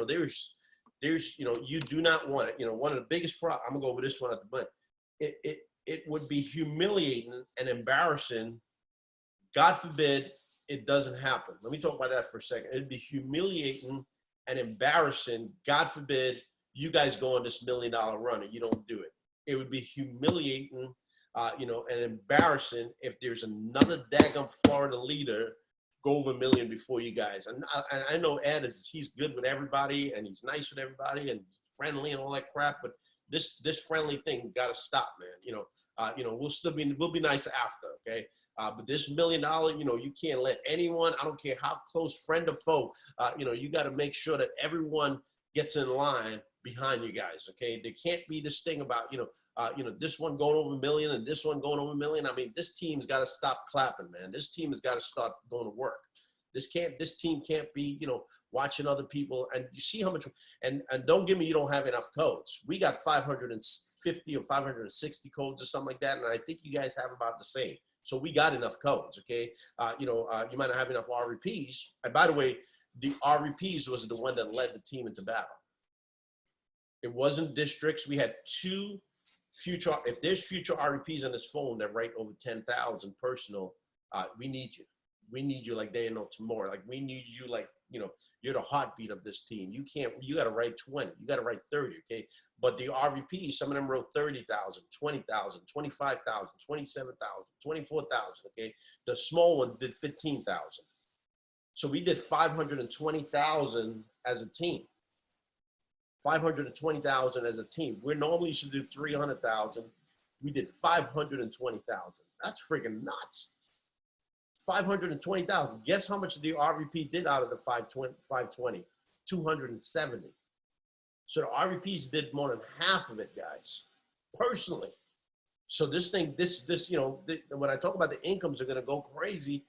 do not want it. One of the biggest problems, I'm gonna go over this one at the butt. It would be humiliating and embarrassing. God forbid it doesn't happen. Let me talk about that for a second. It'd be humiliating and embarrassing. God forbid you guys go on this $1 million run and you don't do it. It would be humiliating, and embarrassing if there's another daggum Florida leader go over $1 million before you guys. And I know Ed he's good with everybody and he's nice with everybody and friendly and all that crap, but this friendly thing got to stop, man. We'll be nice after, okay? But this $1 million, you can't let anyone, I don't care how close, friend or foe, you got to make sure that everyone gets in line behind you guys, okay? There can't be this thing about, this one going over $1 million and this one going over $1 million. I mean, this team's got to stop clapping, man. This team has got to start going to work. This team can't be, watching other people. And you see how much, and don't give me you don't have enough codes. We got 550 or 560 codes or something like that, and I think you guys have about the same. So we got enough codes, okay? You might not have enough RVPs. And by the way, the RVPs was the one that led the team into battle. It wasn't districts. We had 2 future, if there's future RVPs on this phone that write over 10,000 personal, we need you. We need you like they know tomorrow. Like we need you like, you're the heartbeat of this team. You got to write 20, you got to write 30, okay? But the RVPs, some of them wrote 30,000, 20,000, 25,000, 27,000, 24,000, okay? The small ones did 15,000. So we did 520,000 as a team. 520,000 as a team. We normally should do 300,000. We did 520,000. That's freaking nuts. 520,000. Guess how much the RVP did out of the 520? 270. So the RVPs did more than half of it, guys, personally. So this thing, when I talk about the incomes are going to go crazy,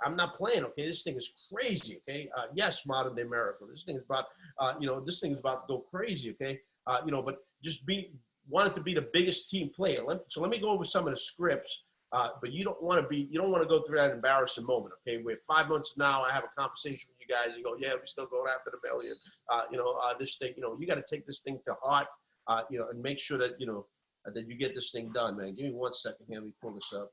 I'm not playing, okay? This thing is crazy, okay? Yes, modern day America. This thing is about, this thing is about to go crazy, okay? But just want it to be the biggest team player. So let me go over some of the scripts. But you don't want to go through that embarrassing moment, okay? Where 5 months now, I have a conversation with you guys. You go, yeah, we're still going after the $1 million. This thing, you got to take this thing to heart, and make sure that, that you get this thing done, man. Give me 1 second here. Let me pull this up.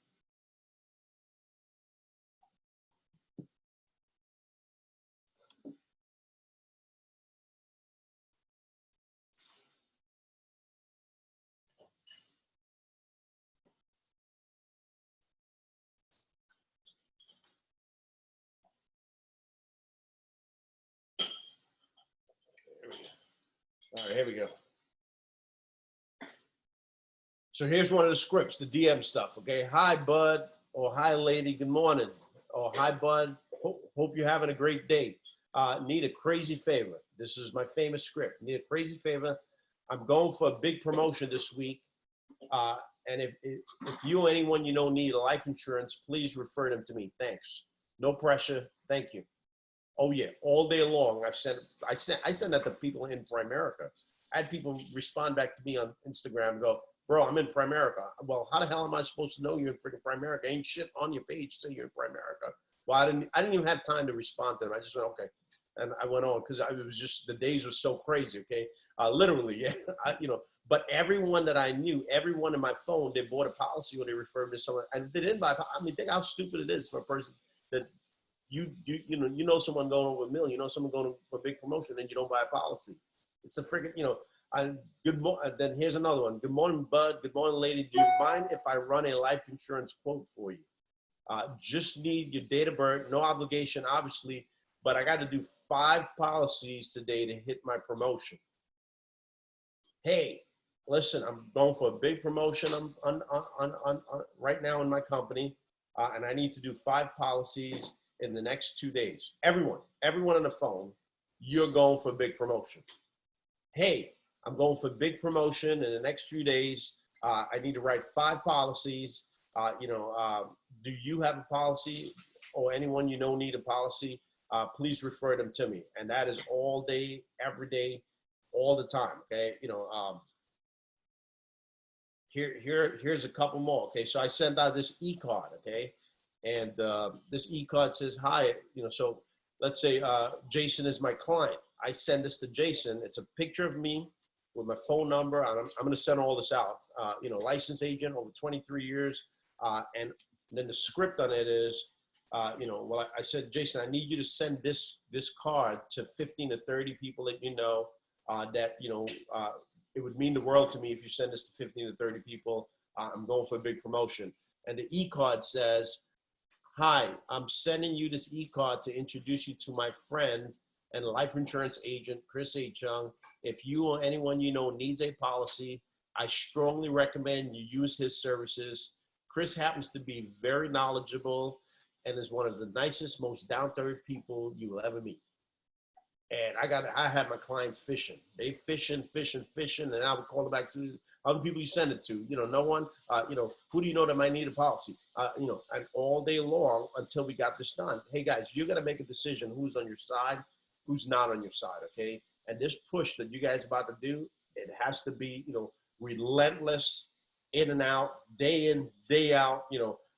All right, here we go. So here's one of the scripts, the DM stuff, okay? Hi, bud, or hi, lady, good morning. Or hi, bud, hope you're having a great day. Need a crazy favor. This is my famous script. Need a crazy favor. I'm going for a big promotion this week. And if you or anyone you know need a life insurance, please refer them to me. Thanks. No pressure. Thank you. Oh yeah, all day long. I sent that to people in Primerica. I had people respond back to me on Instagram and go, bro, I'm in Primerica. Well, how the hell am I supposed to know you're in freaking Primerica? Ain't shit on your page say you're in Primerica. Well, I didn't even have time to respond to them. I just went, okay. And I went on because it was just, the days were so crazy, okay? Literally, yeah. But everyone that I knew, everyone in my phone, they bought a policy or they referred to someone, and they didn't buy. I mean, think how stupid it is for a person that you know someone going over $1 million, you know someone going for a big promotion, and you don't buy a policy. It's a freaking, then here's another one. Good morning, Bud. Good morning, lady. Do you mind if I run a life insurance quote for you? Just need your date of birth, no obligation, obviously, but I got to do 5 policies today to hit my promotion. Hey, listen, I'm going for a big promotion on right now in my company, and I need to do 5 policies in the next 2 days. Everyone on the phone, you're going for a big promotion. Hey, I'm going for a big promotion in the next few days. I need to write 5 policies. Do you have a policy or anyone you know need a policy? Please refer them to me. And that is all day, every day, all the time. Okay. Here's a couple more. Okay. So I sent out this e-card. Okay. And this e-card says, hi, so let's say Jason is my client. I send this to Jason. It's a picture of me with my phone number. I'm going to send all this out. Licensed agent over 23 years. And then the script on it is, I said, Jason, I need you to send this card to 15 to 30 people that you know that, it would mean the world to me if you send this to 15 to 30 people. I'm going for a big promotion. And the e-card says, hi, I'm sending you this e-card to introduce you to my friend and life insurance agent, Chris Achong. If you or anyone you know needs a policy, I strongly recommend you use his services. Chris happens to be very knowledgeable and is one of the nicest, most down-to-earth people you will ever meet. And I have my clients fishing. They fishing, and I would call them back to other people you send it to. No one, who do you know that might need a policy? And all day long until we got this done. Hey guys, you got to make a decision who's on your side, who's not on your side, okay? And this push that you guys are about to do, it has to be, relentless, in and out, day in, day out,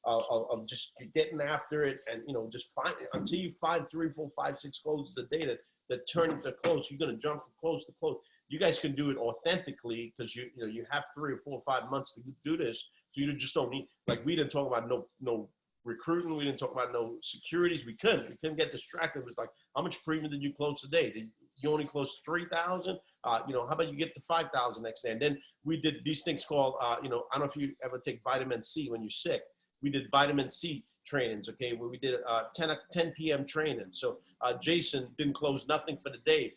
of just getting after it, and just find it until you find 3, 4, 5, 6 closes a day that turn into close. You're gonna jump from close to close. You guys can do it authentically because you have 3 or 4 or 5 months to do this. So you just don't need, like, we didn't talk about no recruiting. We didn't talk about no securities. We couldn't get distracted. It was like, how much premium did you close today? Did you only close 3,000? How about you get to 5,000 next day? And then we did these things called, I don't know if you ever take vitamin C when you're sick. We did vitamin C trainings, okay, where we did 10 p.m. training. So Jason didn't close nothing for the day.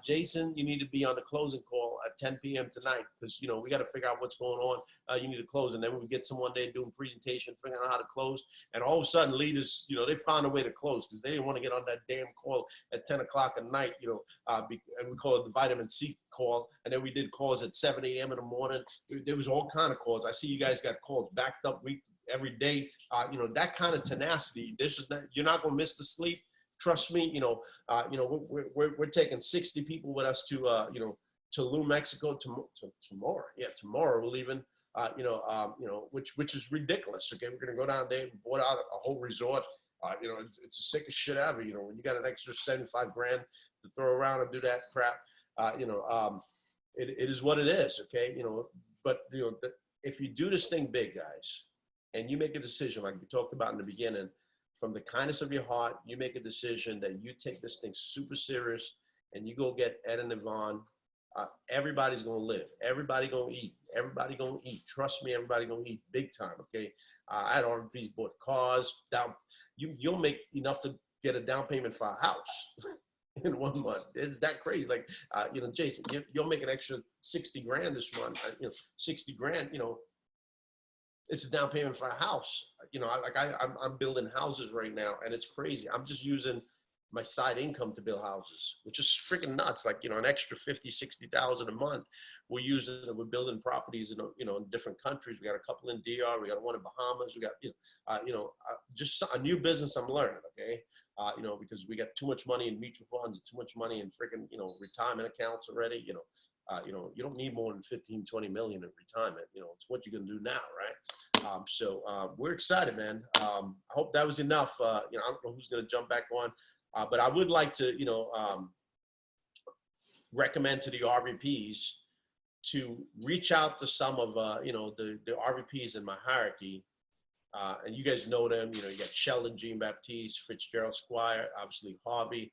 Jason, you need to be on the closing call at 10 p.m. tonight because, we got to figure out what's going on. You need to close. And then we get someone there doing presentation, figuring out how to close. And all of a sudden, leaders, they found a way to close because they didn't want to get on that damn call at 10 o'clock at night, and we call it the vitamin C call. And then we did calls at 7 a.m. in the morning. There was all kind of calls. I see you guys got calls backed up every day. That kind of tenacity. You're not going to miss the sleep. Trust me, we're taking 60 people with us to Tulum, Mexico tomorrow. Yeah, tomorrow we're leaving. Which is ridiculous. Okay, we're gonna go down there. We bought out a whole resort. It's the sickest shit ever. When you got an extra 75 grand to throw around and do that crap, it is what it is. Okay, but if you do this thing big, guys, and you make a decision like we talked about in the beginning. From the kindness of your heart, you make a decision that you take this thing super serious and you go get Ed and Yvonne. Everybody's going to live. Everybody going to eat. Everybody going to eat. Trust me, everybody going to eat big time, okay? I had Ortiz bought cars. You'll make enough to get a down payment for a house in 1 month. It's that crazy. Like, Jason, you'll make an extra 60 grand this month. 60 grand, it's a down payment for a house. I'm building houses right now and it's crazy. I'm just using my side income to build houses, which is freaking nuts. Like, you know, an extra 50, 60,000 a month. We're using it. We're building properties in, you know, in different countries. We got a couple in DR. We got one in Bahamas. We got, just a new business I'm learning. Okay. You know, because we got too much money in mutual funds, too much money in freaking, you know, retirement accounts already. You know, you don't need more than 15, 20 million in retirement. You know, it's what you're going to do now. Right. We're excited, man. I hope that was enough. You know, I don't know who's going to jump back on. But I would like to, you know, recommend to the RVPs to reach out to some of, you know, the RVPs in my hierarchy. And you guys know them, you know, you got Sheldon, Jean-Baptiste, Fitzgerald Squire, obviously Harvey,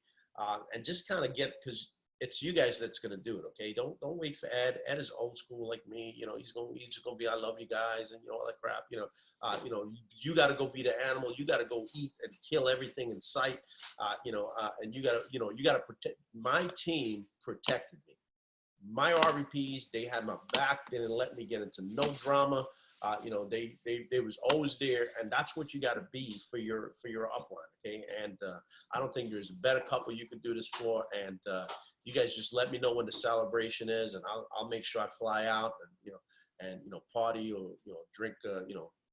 and just kind of get, because it's you guys that's going to do it. Okay. Don't wait for Ed. Ed is old school like me. You know, he's just going to be, I love you guys. And you know, all that crap, you know, you got to go be the animal. You got to go eat and kill everything in sight. And you got to protect. My team protected me. My RVPs, they had my back. They didn't let me get into no drama. You know, they was always there, and that's what you got to be for your upline. Okay. And I don't think there's a better couple you could do this for. And you guys just let me know when the celebration is, and I'll make sure I fly out and party or drink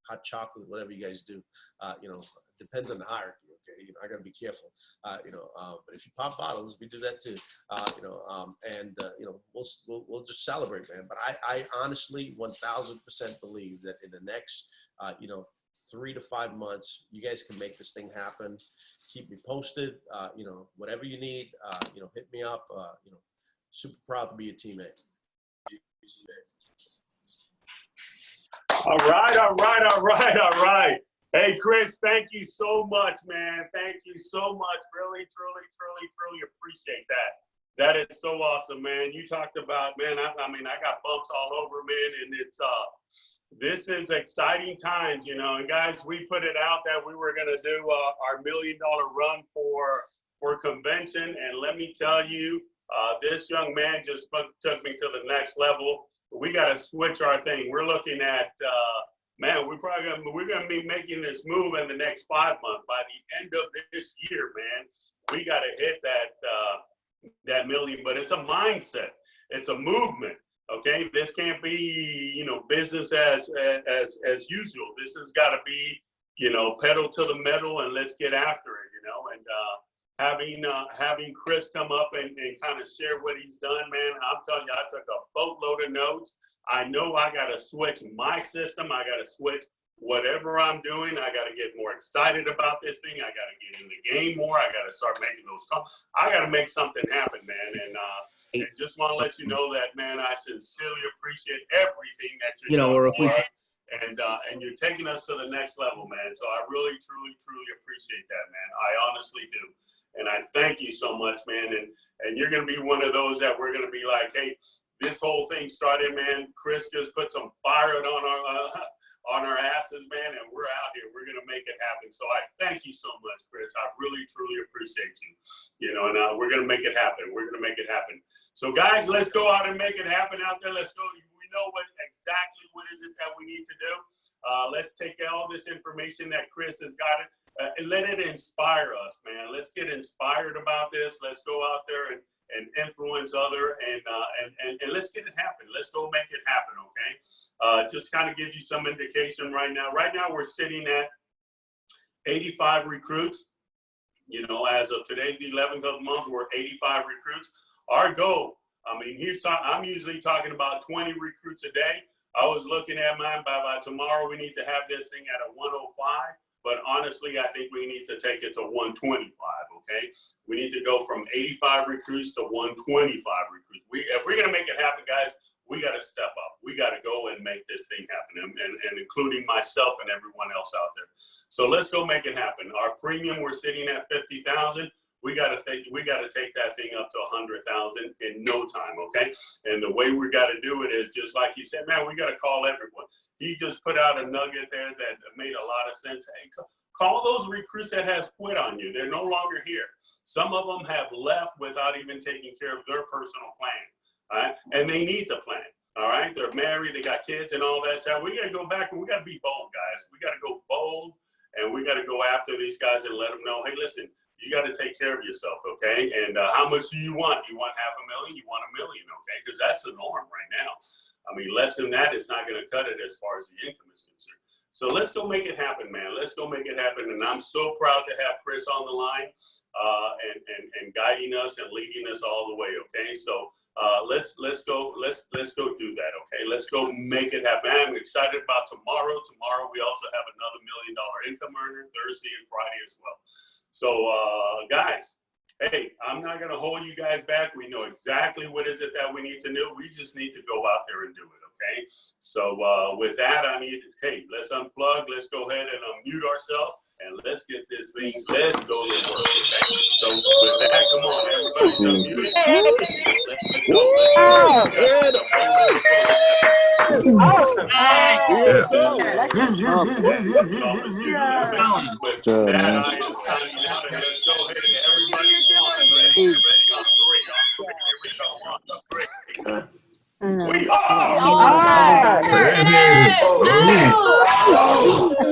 hot chocolate, whatever you guys do. Depends on the hierarchy. Okay, I got to be careful. But if you pop bottles, we do that too. We'll just celebrate, man. But I honestly 1000% believe that in the next 3 to 5 months, you guys can make this thing happen. Keep me posted. Whatever you need, hit me up. Super proud to be a teammate. All right. Hey, Chris, thank you so much, man. Thank you so much. Really, truly appreciate that. That is so awesome, man. You talked about, man, I got bumps all over, man, and it's this is exciting times, you know. And guys, we put it out that we were gonna do our $1 million run for convention, and let me tell you, this young man just took me to the next level. We got to switch our thing. We're looking at, man, we're gonna be making this move in the next 5 months. By the end of this year, man, we got to hit that million. But it's a mindset. It's a movement. Okay, this can't be business as usual. This has got to be pedal to the metal and let's get after it. And having Chris come up and kind of share what he's done, man, I'm telling you, I took a boatload of notes. I know I got to switch my system. I got to switch whatever I'm doing. I got to get more excited about this thing. I got to get in the game more. I got to start making those calls. I got to make something happen, man. And just want to let you know that, man, I sincerely appreciate everything that you're doing for us. And you're taking us to the next level, man. So I really, truly appreciate that, man. I honestly do. And I thank you so much, man. And you're going to be one of those that we're going to be like, hey, this whole thing started, man. Chris just put some fire on our asses, man, and we're out here. We're going to make it happen. So I thank you so much, Chris. I really, truly appreciate you. And we're going to make it happen. We're going to make it happen. So, guys, let's go out and make it happen out there. Let's go. We know exactly what is it that we need to do. Let's take all this information that Chris has got and let it inspire us, man. Let's get inspired about this. Let's go out there and influence other and let's get it happen. Let's go make it happen, okay? Just kind of gives you some indication right now. Right now we're sitting at 85 recruits. As of today, the 11th of the month, we're 85 recruits. Our goal, I'm usually talking about 20 recruits a day. I was looking at mine by tomorrow. We need to have this thing at a 105. But honestly, I think we need to take it to 125, okay? We need to go from 85 recruits to 125 recruits. If we're going to make it happen, guys, we got to step up. We got to go and make this thing happen, and including myself and everyone else out there. So let's go make it happen. Our premium, we're sitting at 50,000. We got to take that thing up to 100,000 in no time, okay? And the way we got to do it is just like you said, man, we got to call everyone. He just put out a nugget there that made a lot of sense. Hey, call those recruits that have quit on you. They're no longer here. Some of them have left without even taking care of their personal plan, all right? And they need the plan, all right? They're married, they got kids and all that stuff. We got to go back and we got to be bold, guys. We got to go bold and we got to go after these guys and let them know, hey, listen, you got to take care of yourself, okay? And how much do you want? You want $500,000? You want $1 million, okay? Because that's the norm right now. I mean, less than that is not going to cut it as far as the income is concerned. So let's go make it happen, man. Let's go make it happen. And I'm so proud to have Chris on the line and guiding us and leading us all the way, okay? So let's go do that, okay? Let's go make it happen. I'm excited about tomorrow. Tomorrow we also have another $1 million income earner, Thursday and Friday as well. So guys, hey, I'm not gonna hold you guys back. We know exactly what is it that we need to do. We just need to go out there and do it, okay? So with that, hey, let's unplug. Let's go ahead and unmute ourselves. And let's get this thing, let's go to work, okay? So with that, come on, everybody's unmuted. Let's go. Awesome. With that, I am signing out, and let's go ahead and everybody on. Ready on 3. Here we go. 1, 2, 3. We are. All right.